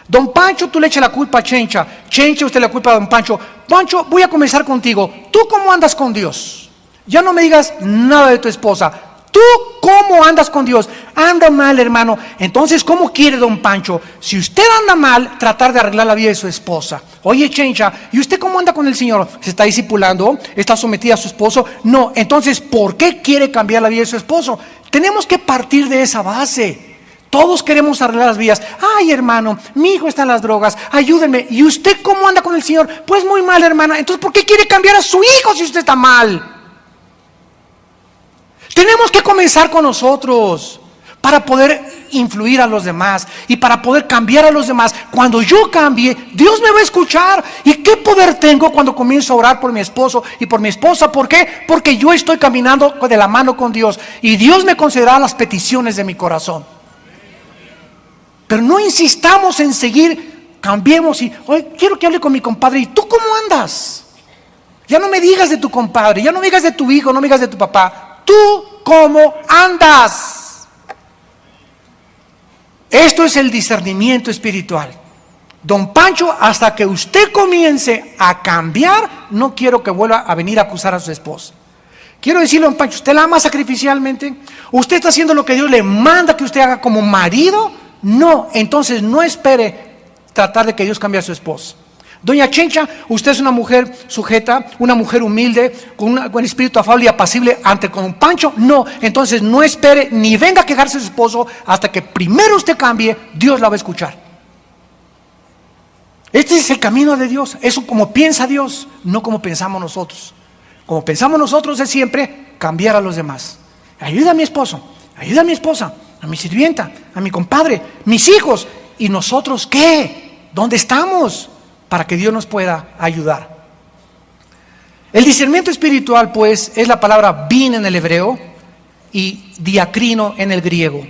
Don Pancho, tú le echas la culpa a Chencha. Chencha, usted le culpa a Don Pancho. Pancho, voy a comenzar contigo. ¿Tú cómo andas con Dios? Ya no me digas nada de tu esposa. ¿Tú cómo andas con Dios? Anda mal, hermano. Entonces, ¿cómo quiere Don Pancho? Si usted anda mal, tratar de arreglar la vida de su esposa. Oye, Chencha, ¿y usted cómo anda con el Señor? ¿Se está discipulando? ¿Está sometida a su esposo? No. Entonces, ¿por qué quiere cambiar la vida de su esposo? Tenemos que partir de esa base. Todos queremos arreglar las vidas. Ay, hermano, mi hijo está en las drogas, ayúdenme. ¿Y usted cómo anda con el Señor? Pues muy mal, hermana. Entonces, ¿por qué quiere cambiar a su hijo si usted está mal? Tenemos que comenzar con nosotros para poder influir a los demás y para poder cambiar a los demás. Cuando yo cambie, Dios me va a escuchar. ¿Y qué poder tengo cuando comienzo a orar por mi esposo y por mi esposa? ¿Por qué? Porque yo estoy caminando de la mano con Dios y Dios me concederá las peticiones de mi corazón. Pero no insistamos en seguir, cambiemos y, oye, quiero que hable con mi compadre. ¿Y tú cómo andas? Ya no me digas de tu compadre, ya no me digas de tu hijo, no me digas de tu papá. ¿Tú cómo andas? Esto es el discernimiento espiritual. Don Pancho, hasta que usted comience a cambiar, no quiero que vuelva a venir a acusar a su esposa. Quiero decirle, don Pancho, ¿usted la ama sacrificialmente? ¿Usted está haciendo lo que Dios le manda que usted haga como marido? No, entonces no espere tratar de que Dios cambie a su esposa. Doña Chencha, usted es una mujer sujeta, una mujer humilde, con un espíritu afable y apacible ante con un Pancho. No, entonces no espere ni venga a quejarse a su esposo hasta que primero usted cambie, Dios la va a escuchar. Este es el camino de Dios, eso como piensa Dios, no como pensamos nosotros. Como pensamos nosotros es siempre cambiar a los demás. Ayuda a mi esposo, ayuda a mi esposa, a mi sirvienta, a mi compadre, mis hijos. ¿Y nosotros qué? ¿Dónde estamos? Para que Dios nos pueda ayudar. El discernimiento espiritual, pues, es la palabra bin en el hebreo y diacrino en el griego.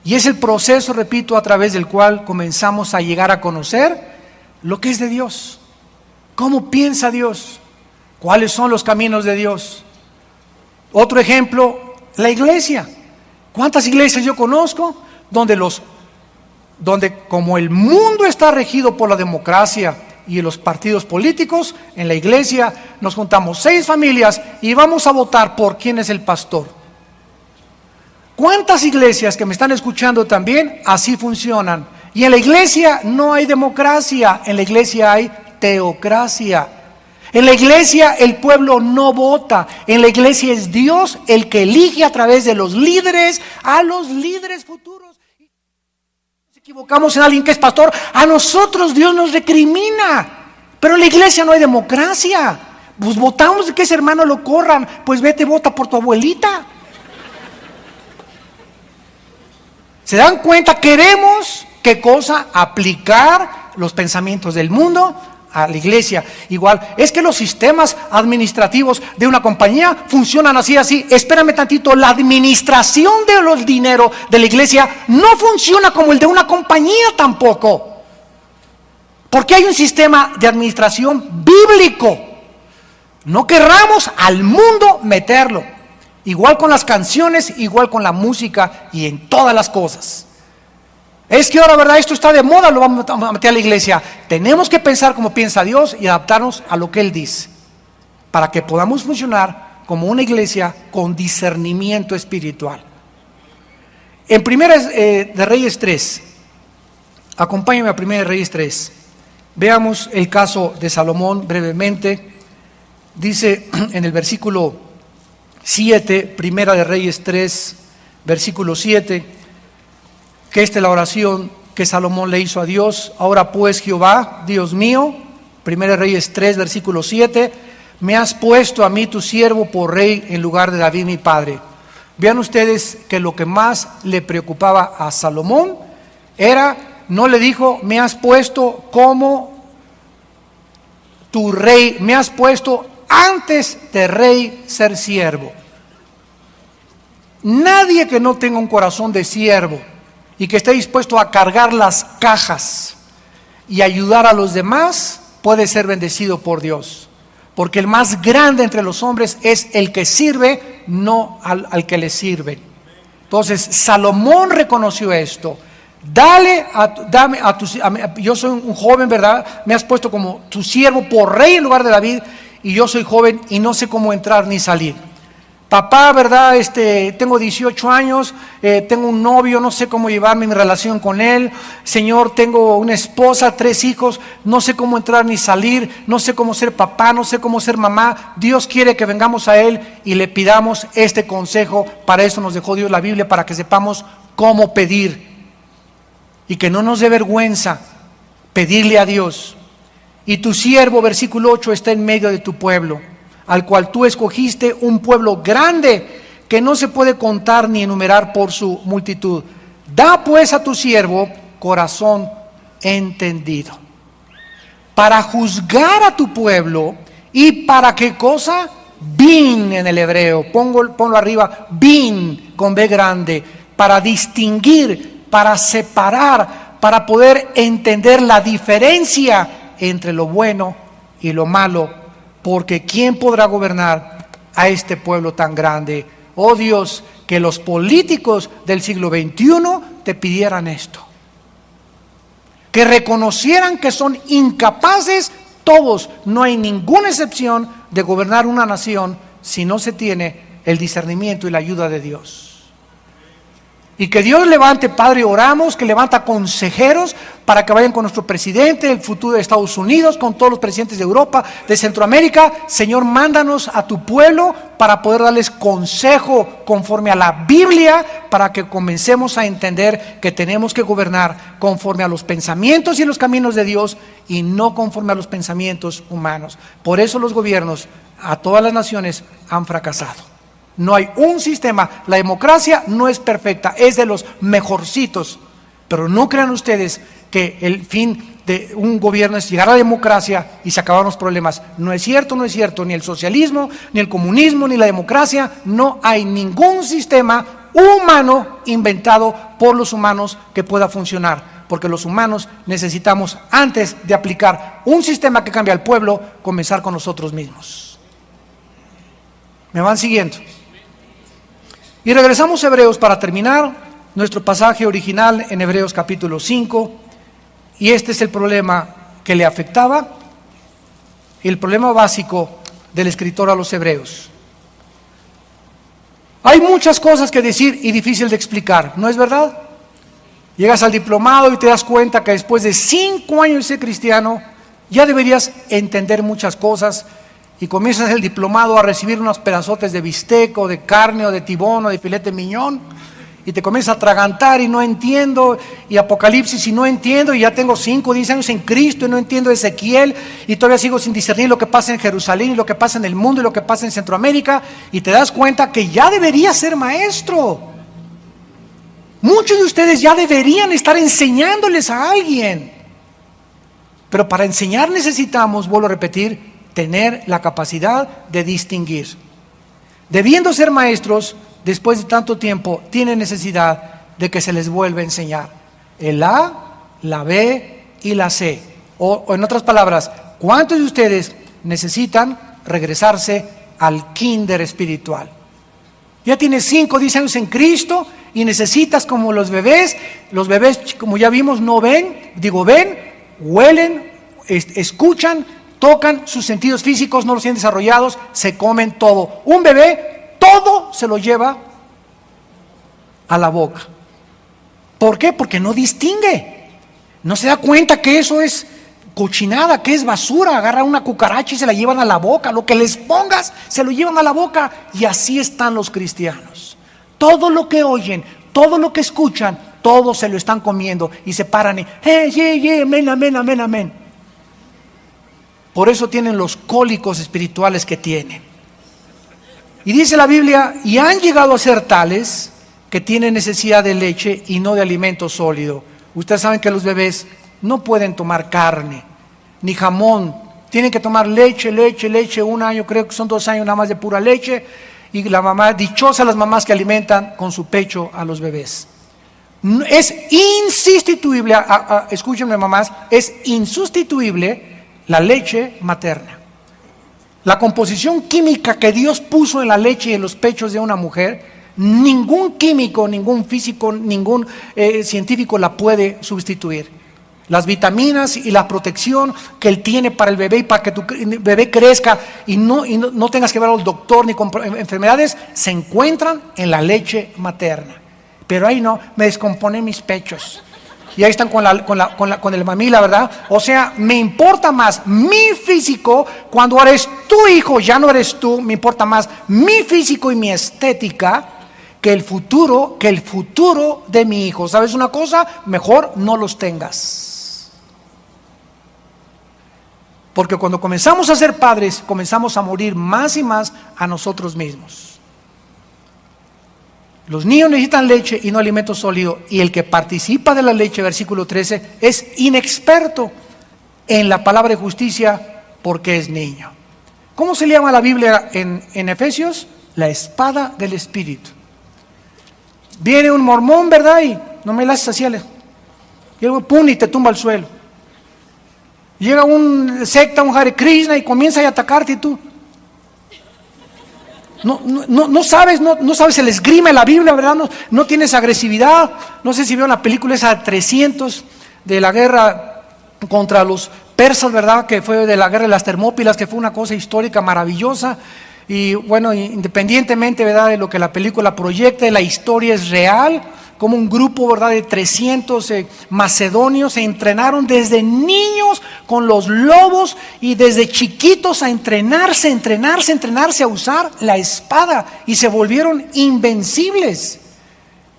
Y es el proceso, repito, a través del cual comenzamos a llegar a conocer lo que es de Dios. ¿Cómo piensa Dios? ¿Cuáles son los caminos de Dios? Otro ejemplo, la iglesia. ¿Cuántas iglesias yo conozco donde como el mundo está regido por la democracia y los partidos políticos, en la iglesia nos juntamos 6 familias y vamos a votar por quién es el pastor? ¿Cuántas iglesias que me están escuchando también así funcionan? Y en la iglesia no hay democracia, en la iglesia hay teocracia. En la iglesia el pueblo no vota, en la iglesia es Dios el que elige a través de los líderes a los líderes futuros. Si nos equivocamos en alguien que es pastor, a nosotros Dios nos recrimina, pero en la iglesia no hay democracia. Pues votamos de que ese hermano lo corran, pues vete, vota por tu abuelita. ¿Se dan cuenta? Queremos, ¿qué cosa? Aplicar los pensamientos del mundo a la iglesia. Igual, es que los sistemas administrativos de una compañía funcionan así. Espérame tantito, la administración de los dineros de la iglesia no funciona como el de una compañía tampoco. Porque hay un sistema de administración bíblico. No querramos al mundo meterlo. Igual con las canciones, igual con la música y en todas las cosas. Es que ahora, ¿verdad? Esto está de moda, lo vamos a meter a la iglesia. Tenemos que pensar como piensa Dios y adaptarnos a lo que Él dice, para que podamos funcionar como una iglesia con discernimiento espiritual. En Primera de Reyes 3, acompáñame a Primera de Reyes 3, veamos el caso de Salomón brevemente. Dice en el versículo 7, Primera de Reyes 3, versículo 7, que esta es la oración que Salomón le hizo a Dios. Ahora pues, Jehová, Dios mío, Primera de Reyes 3, versículo 7, me has puesto a mí tu siervo por rey en lugar de David mi padre. Vean ustedes que lo que más le preocupaba a Salomón era, no le dijo, me has puesto como tu rey, me has puesto antes de rey ser siervo. Nadie que no tenga un corazón de siervo y que esté dispuesto a cargar las cajas y ayudar a los demás puede ser bendecido por Dios. Porque el más grande entre los hombres es el que sirve, no al que le sirve. Entonces Salomón reconoció esto. Yo soy un joven, ¿verdad? Me has puesto como tu siervo por rey en lugar de David, y yo soy joven y no sé cómo entrar ni salir. Papá, ¿verdad? Tengo 18 años, tengo un novio, no sé cómo llevarme mi relación con él. Señor, tengo una esposa, 3 hijos, no sé cómo entrar ni salir, no sé cómo ser papá, no sé cómo ser mamá. Dios quiere que vengamos a Él y le pidamos este consejo. Para eso nos dejó Dios la Biblia, para que sepamos cómo pedir. Y que no nos dé vergüenza pedirle a Dios. Y tu siervo, versículo 8, está en medio de tu pueblo, al cual tú escogiste, un pueblo grande que no se puede contar ni enumerar por su multitud. Da pues a tu siervo corazón entendido, para juzgar a tu pueblo. ¿Y para qué cosa? Bin en el hebreo, ponlo arriba, bin con B grande, para distinguir, para separar, para poder entender la diferencia entre lo bueno y lo malo, porque ¿quién podrá gobernar a este pueblo tan grande? Oh Dios, que los políticos del siglo XXI te pidieran esto, que reconocieran que son incapaces todos, no hay ninguna excepción, de gobernar una nación si no se tiene el discernimiento y la ayuda de Dios. Y que Dios levante, Padre, oramos, que levanta consejeros para que vayan con nuestro presidente, el futuro de Estados Unidos, con todos los presidentes de Europa, de Centroamérica. Señor, mándanos a tu pueblo para poder darles consejo conforme a la Biblia, para que comencemos a entender que tenemos que gobernar conforme a los pensamientos y los caminos de Dios y no conforme a los pensamientos humanos. Por eso los gobiernos a todas las naciones han fracasado. No hay un sistema, la democracia no es perfecta, es de los mejorcitos, pero no crean ustedes que el fin de un gobierno es llegar a la democracia y se acaban los problemas. No es cierto, no es cierto, ni el socialismo, ni el comunismo, ni la democracia. No hay ningún sistema humano inventado por los humanos que pueda funcionar, porque los humanos necesitamos, antes de aplicar un sistema que cambie al pueblo, comenzar con nosotros mismos. ¿Me van siguiendo? Y regresamos a Hebreos para terminar nuestro pasaje original en Hebreos capítulo 5. Y este es el problema que le afectaba, el problema básico del escritor a los Hebreos. Hay muchas cosas que decir y difícil de explicar, ¿no es verdad? Llegas al diplomado y te das cuenta que después de 5 años de ser cristiano, ya deberías entender muchas cosas. Y comienzas el diplomado a recibir unos pedazotes de bistec o de carne o de tibón o de filete miñón, y te comienzas a atragantar y no entiendo, y Apocalipsis y no entiendo, y ya tengo 5 o 10 años en Cristo y no entiendo Ezequiel, y todavía sigo sin discernir lo que pasa en Jerusalén y lo que pasa en el mundo y lo que pasa en Centroamérica, y te das cuenta que ya deberías ser maestro. Muchos de ustedes ya deberían estar enseñándoles a alguien, pero para enseñar necesitamos, vuelvo a repetir, tener la capacidad de distinguir. Debiendo ser maestros, después de tanto tiempo, tienen necesidad de que se les vuelva a enseñar el A, la B y la C. O en otras palabras, ¿cuántos de ustedes necesitan regresarse al kinder espiritual? Ya tienes 5 o 10 años en Cristo y necesitas, como los bebés, como ya vimos, no ven, ven, huelen, escuchan, tocan, sus sentidos físicos no los tienen desarrollados, se comen todo. Un bebé todo se lo lleva a la boca. ¿Por qué? Porque no distingue, no se da cuenta que eso es cochinada, que es basura. Agarran una cucaracha y se la llevan a la boca, lo que les pongas se lo llevan a la boca. Y así están los cristianos. Todo lo que oyen, todo lo que escuchan, todo se lo están comiendo y se paran y amén, amén, amén, amén. Por eso tienen los cólicos espirituales que tienen. Y dice la Biblia, y han llegado a ser tales que tienen necesidad de leche y no de alimento sólido. Ustedes saben que los bebés no pueden tomar carne, ni jamón. Tienen que tomar leche, 1 año, creo que son 2 años nada más de pura leche. Y la mamá, dichosa las mamás que alimentan con su pecho a los bebés. Es insustituible, escúchenme mamás, es insustituible la leche materna. La composición química que Dios puso en la leche y en los pechos de una mujer Ningún químico, ningún físico, ningún científico la puede sustituir. Las vitaminas y la protección que él tiene para el bebé y para que tu bebé crezca y no tengas que ver al doctor ni con enfermedades, se encuentran en la leche materna. Pero ahí no, me descompone mis pechos. Y ahí están con el mamila, ¿verdad? O sea, me importa más mi físico cuando eres tu hijo, ya no eres tú, me importa más mi físico y mi estética que el futuro de mi hijo. ¿Sabes una cosa? Mejor no los tengas. Porque cuando comenzamos a ser padres, comenzamos a morir más y más a nosotros mismos. Los niños necesitan leche y no alimento sólido. Y el que participa de la leche, versículo 13, es inexperto en la palabra de justicia porque es niño. ¿Cómo se le llama a la Biblia en Efesios? La espada del Espíritu. Viene un mormón, ¿verdad? Y no me la haces así, y luego pum, y te tumba al suelo. Llega un secta, un Hare Krishna y comienza a atacarte y tú no sabes el esgrima de la Biblia, ¿verdad? No tienes agresividad. No sé si vieron la película esa 300 de la guerra contra los persas, ¿verdad? Que fue de la guerra de las Termópilas, que fue una cosa histórica maravillosa. Y bueno, independientemente, ¿verdad?, de lo que la película proyecta, la historia es real. Como un grupo, ¿verdad?, de 300 macedonios se entrenaron desde niños con los lobos y desde chiquitos a entrenarse a usar la espada y se volvieron invencibles.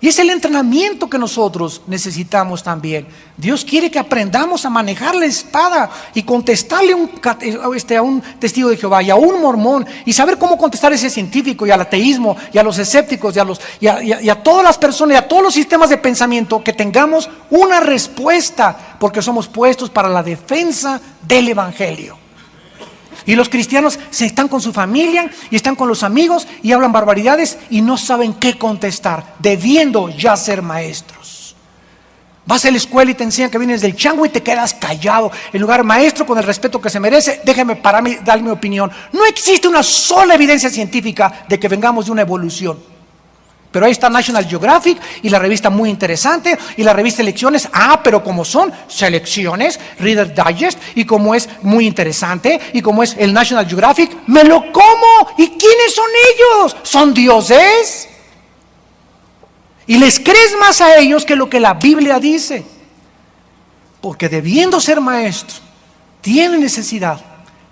Y es el entrenamiento que nosotros necesitamos también. Dios quiere que aprendamos a manejar la espada y contestarle a un testigo de Jehová y a un mormón y saber cómo contestar a ese científico y al ateísmo y a los escépticos y a todas las personas y a todos los sistemas de pensamiento, que tengamos una respuesta porque somos puestos para la defensa del Evangelio. Y los cristianos están con su familia y están con los amigos y hablan barbaridades y no saben qué contestar, debiendo ya ser maestros. Vas a la escuela y te enseñan que vienes del chango y te quedas callado. En lugar, maestro, con el respeto que se merece, déjeme pararme y dar mi opinión. No existe una sola evidencia científica de que vengamos de una evolución. Pero ahí está National Geographic y la revista muy interesante y la revista Elecciones. Pero como son selecciones, Reader Digest, y como es muy interesante y como es el National Geographic, me lo como. ¿Y quiénes son ellos? ¿Son dioses? Y les crees más a ellos que lo que la Biblia dice. Porque debiendo ser maestro, tiene necesidad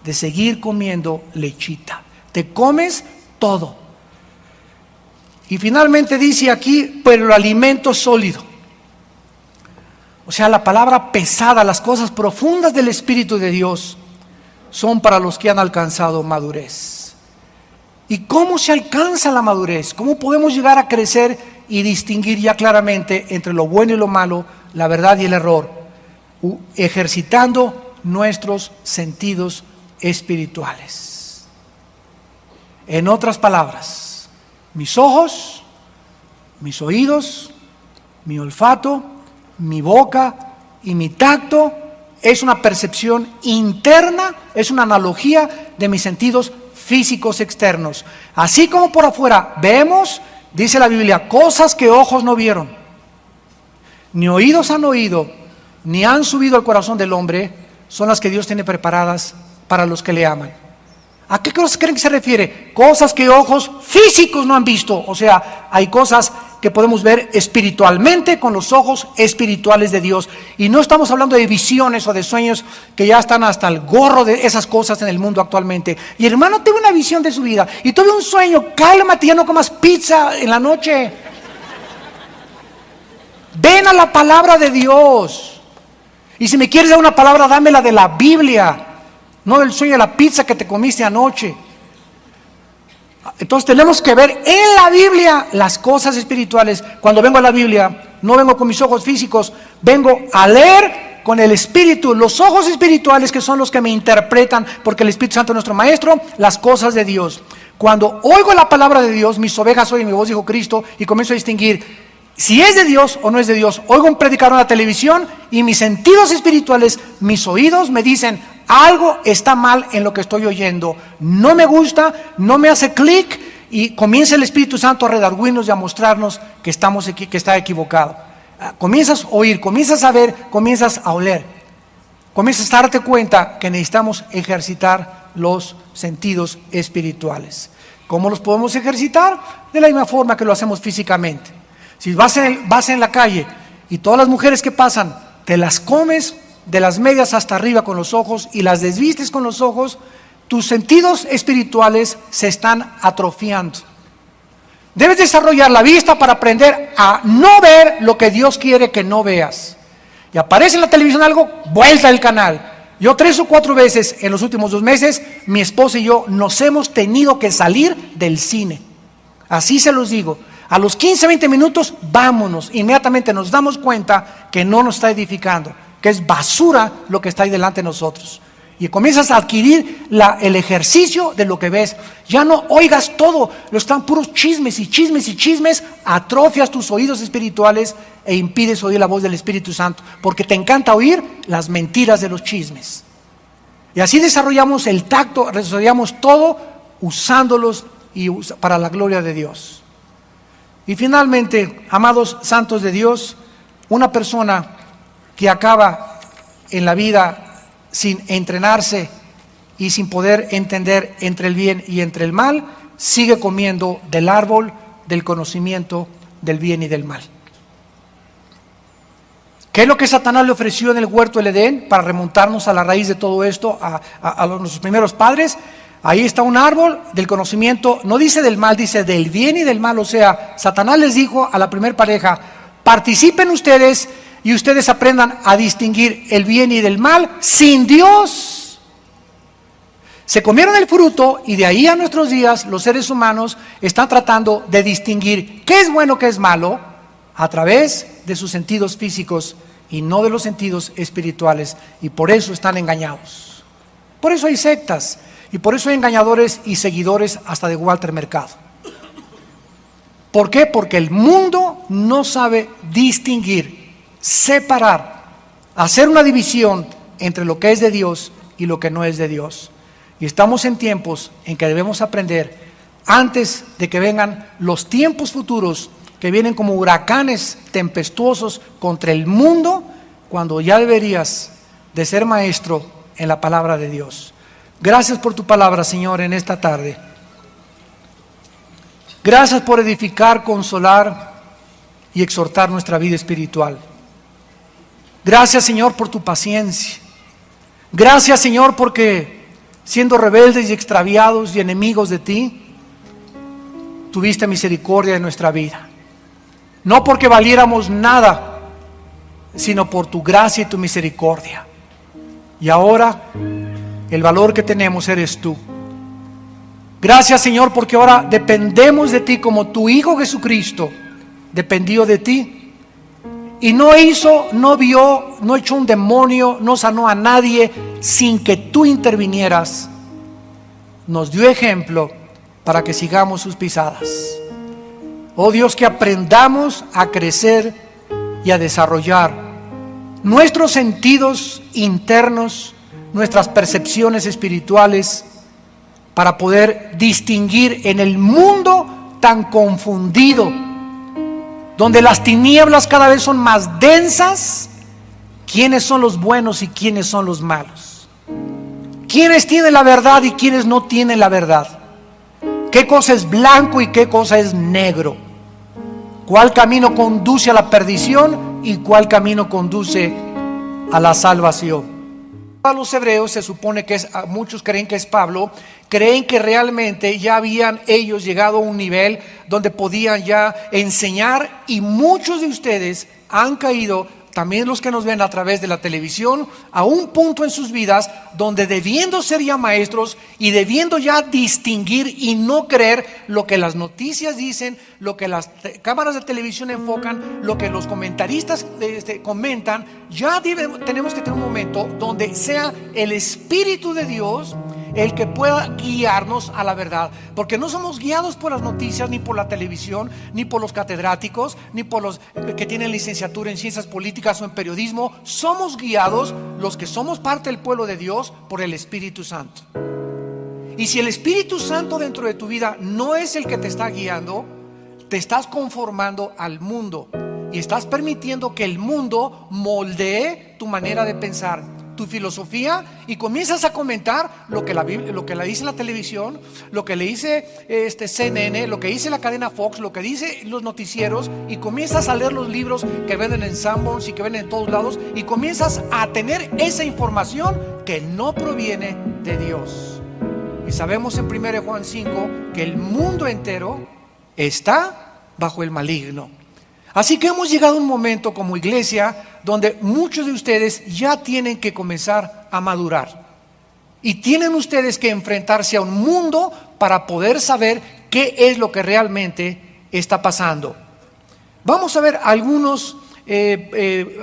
de seguir comiendo lechita. Te comes todo. Y finalmente dice aquí, pero el alimento sólido. O sea, la palabra pesada, las cosas profundas del Espíritu de Dios son para los que han alcanzado madurez. ¿Y cómo se alcanza la madurez? ¿Cómo podemos llegar a crecer y distinguir ya claramente entre lo bueno y lo malo, la verdad y el error? Ejercitando nuestros sentidos espirituales. En otras palabras, mis ojos, mis oídos, mi olfato, mi boca y mi tacto es una percepción interna, es una analogía de mis sentidos físicos externos. Así como por afuera vemos, dice la Biblia, cosas que ojos no vieron, ni oídos han oído, ni han subido al corazón del hombre, son las que Dios tiene preparadas para los que le aman. ¿A qué cosas creen que se refiere? Cosas que ojos físicos no han visto. O sea, hay cosas que podemos ver espiritualmente con los ojos espirituales de Dios. Y no estamos hablando de visiones o de sueños que ya están hasta el gorro de esas cosas en el mundo actualmente. Y hermano, tuve una visión de su vida y tuve un sueño. Cálmate, ya no comas pizza en la noche. Ven a la palabra de Dios. Y si me quieres dar una palabra, dámela de la Biblia. No del sueño de la pizza que te comiste anoche. Entonces tenemos que ver en la Biblia las cosas espirituales. Cuando vengo a la Biblia, no vengo con mis ojos físicos, vengo a leer con el Espíritu, los ojos espirituales que son los que me interpretan, porque el Espíritu Santo es nuestro Maestro, las cosas de Dios. Cuando oigo la palabra de Dios, mis ovejas oyen mi voz, dijo Cristo, y comienzo a distinguir si es de Dios o no es de Dios. Oigo un predicador en la televisión y mis sentidos espirituales, mis oídos me dicen, algo está mal en lo que estoy oyendo, no me gusta, no me hace clic y comienza el Espíritu Santo a redarguirnos y a mostrarnos que que está equivocado. Comienzas a oír, comienzas a ver, comienzas a oler, comienzas a darte cuenta que necesitamos ejercitar los sentidos espirituales. ¿Cómo los podemos ejercitar? De la misma forma que lo hacemos físicamente. Si vas en la calle y todas las mujeres que pasan te las comes de las medias hasta arriba con los ojos y las desvistes con los ojos, tus sentidos espirituales se están atrofiando. Debes desarrollar la vista para aprender a no ver lo que Dios quiere que no veas. Y aparece en la televisión algo, vuelta el canal. Yo 3 o 4 veces en los últimos 2 meses, mi esposa y yo nos hemos tenido que salir del cine. Así se los digo. A los 15, 20 minutos, vámonos. Inmediatamente nos damos cuenta que no nos está edificando, que es basura lo que está ahí delante de nosotros. Y comienzas a adquirir el ejercicio de lo que ves. Ya no oigas todo, lo están puros chismes y chismes y chismes. Atrofias tus oídos espirituales e impides oír la voz del Espíritu Santo, porque te encanta oír las mentiras de los chismes. Y así desarrollamos el tacto, desarrollamos todo usándolos para la gloria de Dios. Y finalmente, amados santos de Dios, una persona que acaba en la vida sin entrenarse y sin poder entender entre el bien y entre el mal, sigue comiendo del árbol del conocimiento del bien y del mal. ¿Qué es lo que Satanás le ofreció en el huerto del Edén para remontarnos a la raíz de todo esto, a nuestros primeros padres? Ahí está un árbol del conocimiento, no dice del mal, dice del bien y del mal. O sea, Satanás les dijo a la primer pareja: participen ustedes y ustedes aprendan a distinguir el bien y del mal sin Dios. Se comieron el fruto y de ahí a nuestros días los seres humanos están tratando de distinguir qué es bueno, qué es malo, a través de sus sentidos físicos y no de los sentidos espirituales, y por eso están engañados. Por eso hay sectas y por eso hay engañadores y seguidores hasta de Walter Mercado. ¿Por qué? Porque el mundo no sabe distinguir, separar, hacer una división entre lo que es de Dios y lo que no es de Dios. Y estamos en tiempos en que debemos aprender, antes de que vengan los tiempos futuros que vienen como huracanes tempestuosos contra el mundo, cuando ya deberías de ser maestro en la palabra de Dios. Gracias por tu palabra, Señor, en esta tarde. Gracias por edificar, consolar y exhortar nuestra vida espiritual. Gracias, Señor, por tu paciencia. Gracias, Señor, porque siendo rebeldes y extraviados y enemigos de ti, tuviste misericordia de nuestra vida. No porque valiéramos nada, sino por tu gracia y tu misericordia. Y ahora el valor que tenemos eres tú. Gracias, Señor, porque ahora dependemos de ti como tu Hijo Jesucristo dependió de ti. Y no vio, no echó un demonio, no sanó a nadie sin que tú intervinieras. Nos dio ejemplo para que sigamos sus pisadas. Oh Dios, que aprendamos a crecer y a desarrollar nuestros sentidos internos, nuestras percepciones espirituales, para poder distinguir en el mundo tan confundido, donde las tinieblas cada vez son más densas, quiénes son los buenos y quiénes son los malos, quiénes tienen la verdad y quiénes no tienen la verdad, qué cosa es blanco y qué cosa es negro, cuál camino conduce a la perdición y cuál camino conduce a la salvación. A los hebreos se supone que muchos creen que es Pablo, creen que realmente ya habían ellos llegado a un nivel donde podían ya enseñar, y muchos de ustedes han caído, también los que nos ven a través de la televisión, a un punto en sus vidas donde, debiendo ser ya maestros y debiendo ya distinguir y no creer lo que las noticias dicen, lo que las cámaras de televisión enfocan, lo que los comentaristas comentan, ya tenemos que tener un momento donde sea el Espíritu de Dios el que pueda guiarnos a la verdad, porque no somos guiados por las noticias, ni por la televisión, ni por los catedráticos, ni por los que tienen licenciatura en ciencias políticas o en periodismo. Somos guiados, los que somos parte del pueblo de Dios, por el Espíritu Santo. Y si el Espíritu Santo dentro de tu vida no es el que te está guiando, te estás conformando al mundo y estás permitiendo que el mundo moldee tu manera de pensar, tu filosofía, y comienzas a comentar lo que la Biblia, lo que le dice la televisión, lo que le dice CNN, lo que dice la cadena Fox, lo que dice los noticieros, y comienzas a leer los libros que venden en Sanborns y que venden en todos lados, y comienzas a tener esa información que no proviene de Dios. Y sabemos en 1 Juan 5 que el mundo entero está bajo el maligno. Así que hemos llegado a un momento como iglesia donde muchos de ustedes ya tienen que comenzar a madurar. Y tienen ustedes que enfrentarse a un mundo para poder saber qué es lo que realmente está pasando. Vamos a ver algunos,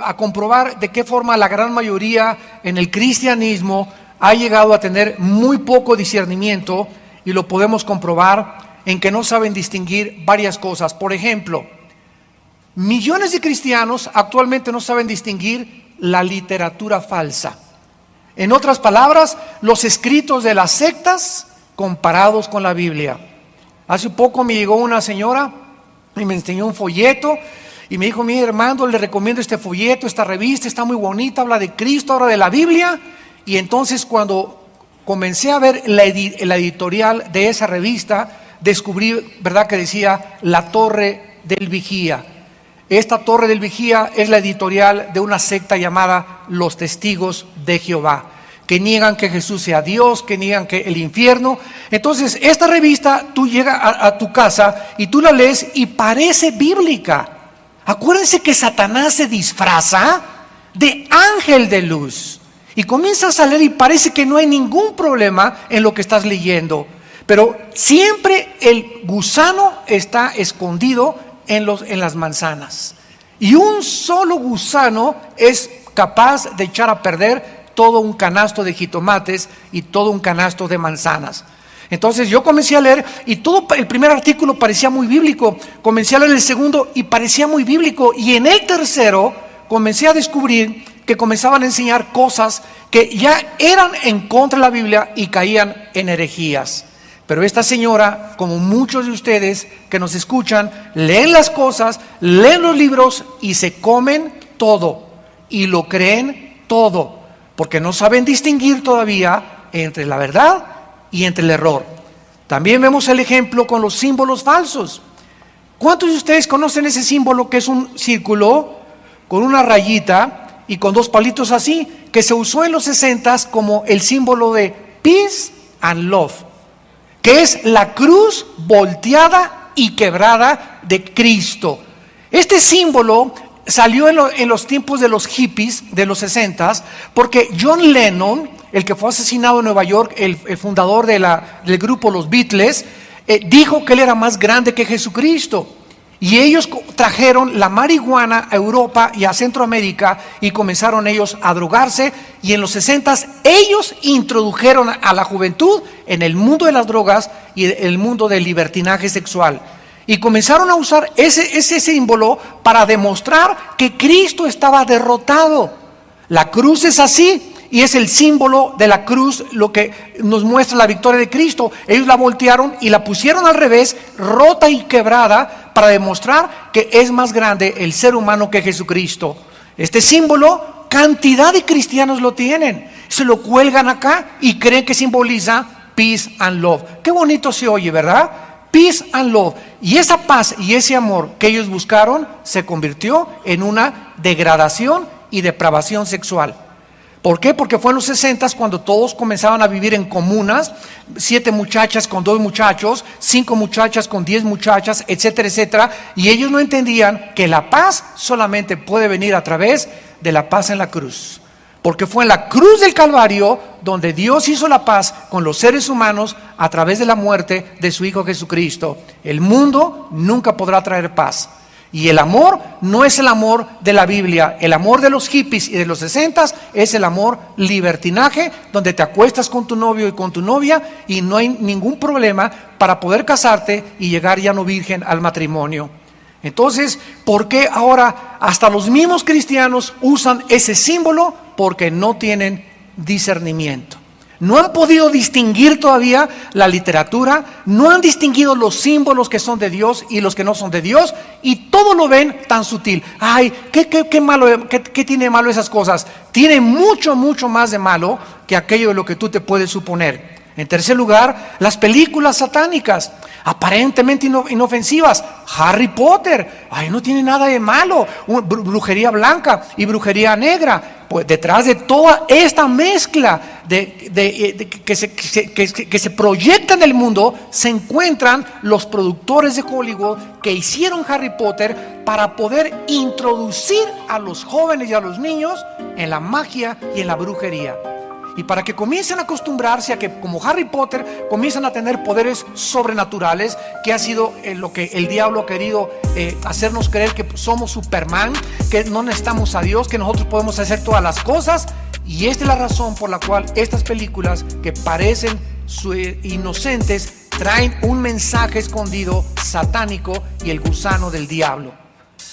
a comprobar de qué forma la gran mayoría en el cristianismo ha llegado a tener muy poco discernimiento, y lo podemos comprobar en que no saben distinguir varias cosas. Por ejemplo, millones de cristianos actualmente no saben distinguir la literatura falsa. En otras palabras, los escritos de las sectas comparados con la Biblia. Hace poco me llegó una señora y me enseñó un folleto y me dijo: mi hermano, le recomiendo este folleto, esta revista, está muy bonita, habla de Cristo, habla de la Biblia. Y entonces, cuando comencé a ver la editorial de esa revista, descubrí, ¿verdad?, que decía La Torre del Vigía. Esta Torre del Vigía es la editorial de una secta llamada Los Testigos de Jehová, que niegan que Jesús sea Dios, que niegan que el infierno. Entonces, esta revista, tú llegas a tu casa y tú la lees y parece bíblica. Acuérdense que Satanás se disfraza de ángel de luz. Y comienzas a leer y parece que no hay ningún problema en lo que estás leyendo. Pero siempre el gusano está escondido en las manzanas. Y un solo gusano es capaz de echar a perder todo un canasto de jitomates y todo un canasto de manzanas. Entonces yo comencé a leer y todo el primer artículo parecía muy bíblico. Comencé a leer el segundo y parecía muy bíblico. Y en el tercero comencé a descubrir que comenzaban a enseñar cosas que ya eran en contra de la Biblia y caían en herejías. Pero esta señora, como muchos de ustedes que nos escuchan, leen las cosas, leen los libros y se comen todo y lo creen todo, porque no saben distinguir todavía entre la verdad y entre el error. También vemos el ejemplo con los símbolos falsos. ¿Cuántos de ustedes conocen ese símbolo que es un círculo con una rayita y con dos palitos así, que se usó en los 60s como el símbolo de peace and love, que es la cruz volteada y quebrada de Cristo? Este símbolo salió en los tiempos de los hippies de los 60s, porque John Lennon, el que fue asesinado en Nueva York, el fundador del grupo Los Beatles, dijo que él era más grande que Jesucristo. Y ellos trajeron la marihuana a Europa y a Centroamérica y comenzaron ellos a drogarse. Y en los 60s ellos introdujeron a la juventud en el mundo de las drogas y el mundo del libertinaje sexual. Y comenzaron a usar ese símbolo para demostrar que Cristo estaba derrotado. La cruz es así. Y es el símbolo de la cruz lo que nos muestra la victoria de Cristo. Ellos la voltearon y la pusieron al revés, rota y quebrada, para demostrar que es más grande el ser humano que Jesucristo. Este símbolo, cantidad de cristianos lo tienen. Se lo cuelgan acá y creen que simboliza peace and love. Qué bonito se oye, ¿verdad? Peace and love. Y esa paz y ese amor que ellos buscaron se convirtió en una degradación y depravación sexual. ¿Por qué? Porque fue en los 60s cuando todos comenzaban a vivir en comunas, 7 muchachas con 2 muchachos, 5 muchachas con 10 muchachas, etcétera, etcétera. Y ellos no entendían que la paz solamente puede venir a través de la paz en la cruz. Porque fue en la cruz del Calvario donde Dios hizo la paz con los seres humanos a través de la muerte de su Hijo Jesucristo. El mundo nunca podrá traer paz. Y el amor no es el amor de la Biblia. El amor de los hippies y de los 60s es el amor libertinaje, donde te acuestas con tu novio y con tu novia y no hay ningún problema para poder casarte y llegar ya no virgen al matrimonio. Entonces, ¿por qué ahora hasta los mismos cristianos usan ese símbolo? Porque no tienen discernimiento. No han podido distinguir todavía la literatura, no han distinguido los símbolos que son de Dios y los que no son de Dios, y todo lo ven tan sutil. Ay, ¿qué malo, qué tiene de malo esas cosas? Tiene mucho, mucho más de malo que aquello de lo que tú te puedes suponer. En tercer lugar, las películas satánicas, aparentemente inofensivas. Harry Potter, ay, no tiene nada de malo. Brujería blanca y brujería negra. Pues detrás de toda esta mezcla que se proyecta en el mundo, se encuentran los productores de Hollywood que hicieron Harry Potter para poder introducir a los jóvenes y a los niños en la magia y en la brujería. Y para que comiencen a acostumbrarse a que, como Harry Potter, comienzan a tener poderes sobrenaturales, que ha sido lo que el diablo ha querido hacernos creer, que somos Superman, que no necesitamos a Dios, que nosotros podemos hacer todas las cosas. Y esta es la razón por la cual estas películas, que parecen inocentes, traen un mensaje escondido satánico y el gusano del diablo.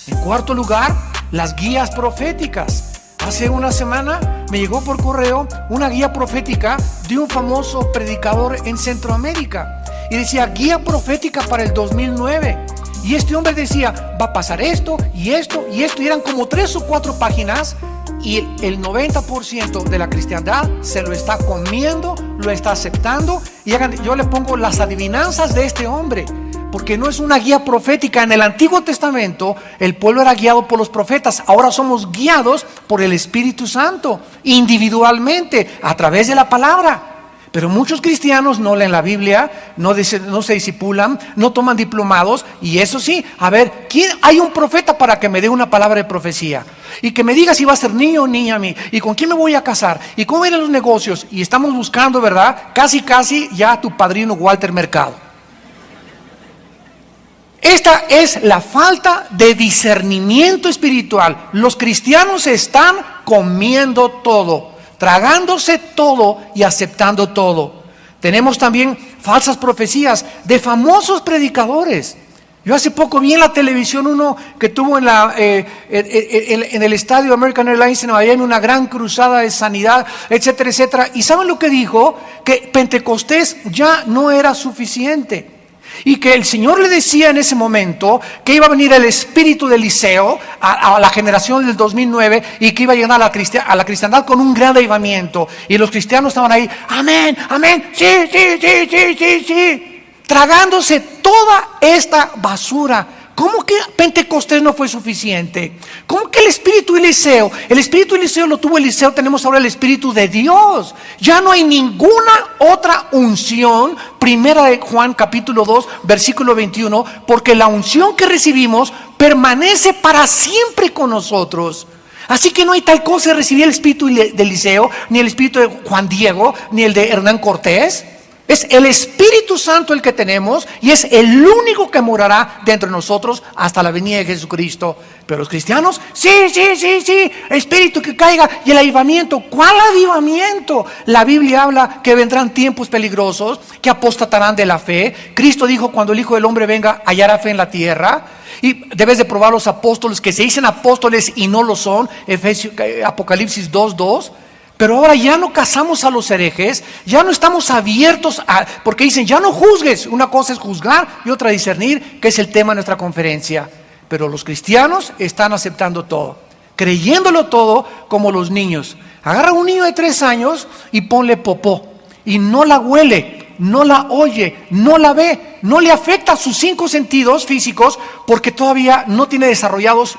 En cuarto lugar, las guías proféticas. Hace una semana me llegó por correo una guía profética de un famoso predicador en Centroamérica. Y decía, guía profética para el 2009. Y este hombre decía, va a pasar esto y esto y esto. Y eran como 3 o 4 páginas. Y el 90% de la cristiandad se lo está comiendo, lo está aceptando. Y yo le pongo las adivinanzas de este hombre, porque no es una guía profética. En el Antiguo Testamento el pueblo era guiado por los profetas. Ahora somos guiados por el Espíritu Santo, individualmente, a través de la palabra. Pero muchos cristianos no leen la Biblia, no se discipulan, no toman diplomados. Y eso sí, a ver, hay un profeta para que me dé una palabra de profecía y que me diga si va a ser niño o niña a mí, y con quién me voy a casar, y cómo irán los negocios. Y estamos buscando, ¿verdad? Casi ya a tu padrino Walter Mercado. Esta es la falta de discernimiento espiritual. Los cristianos están comiendo todo, tragándose todo y aceptando todo. Tenemos también falsas profecías de famosos predicadores. Yo hace poco vi en la televisión uno que tuvo en el estadio American Airlines en Miami una gran cruzada de sanidad, etcétera, etcétera. ¿Y saben lo que dijo? Que Pentecostés ya no era suficiente. Y que el Señor le decía en ese momento que iba a venir el espíritu de Eliseo a la generación del 2009, y que iba a llegar a la cristiandad con un gran avivamiento. Y los cristianos estaban ahí, amén, amén, sí, tragándose toda esta basura. ¿Cómo que Pentecostés no fue suficiente? ¿Cómo que el espíritu de Eliseo? El espíritu de Eliseo lo tuvo Eliseo, tenemos ahora el espíritu de Dios. Ya no hay ninguna otra unción. Primera de Juan capítulo 2 versículo 21, porque la unción que recibimos permanece para siempre con nosotros. Así que no hay tal cosa de recibir el espíritu de Eliseo, ni el espíritu de Juan Diego, ni el de Hernán Cortés. Es el Espíritu Santo el que tenemos, y es el único que morará dentro de nosotros hasta la venida de Jesucristo. Pero los cristianos, sí, espíritu que caiga, y el avivamiento. ¿Cuál avivamiento? La Biblia habla que vendrán tiempos peligrosos, que apostatarán de la fe. Cristo dijo, cuando el Hijo del Hombre venga, hallará fe en la tierra. Y debes de probar los apóstoles que se dicen apóstoles y no lo son. Apocalipsis 2:2. Pero ahora ya no cazamos a los herejes, ya no estamos abiertos porque dicen, ya no juzgues. Una cosa es juzgar y otra discernir, que es el tema de nuestra conferencia. Pero los cristianos están aceptando todo, creyéndolo todo, como los niños. Agarra a un niño de 3 años y ponle popó, y no la huele, no la oye, no la ve, no le afecta sus 5 sentidos físicos, porque todavía no tiene desarrollados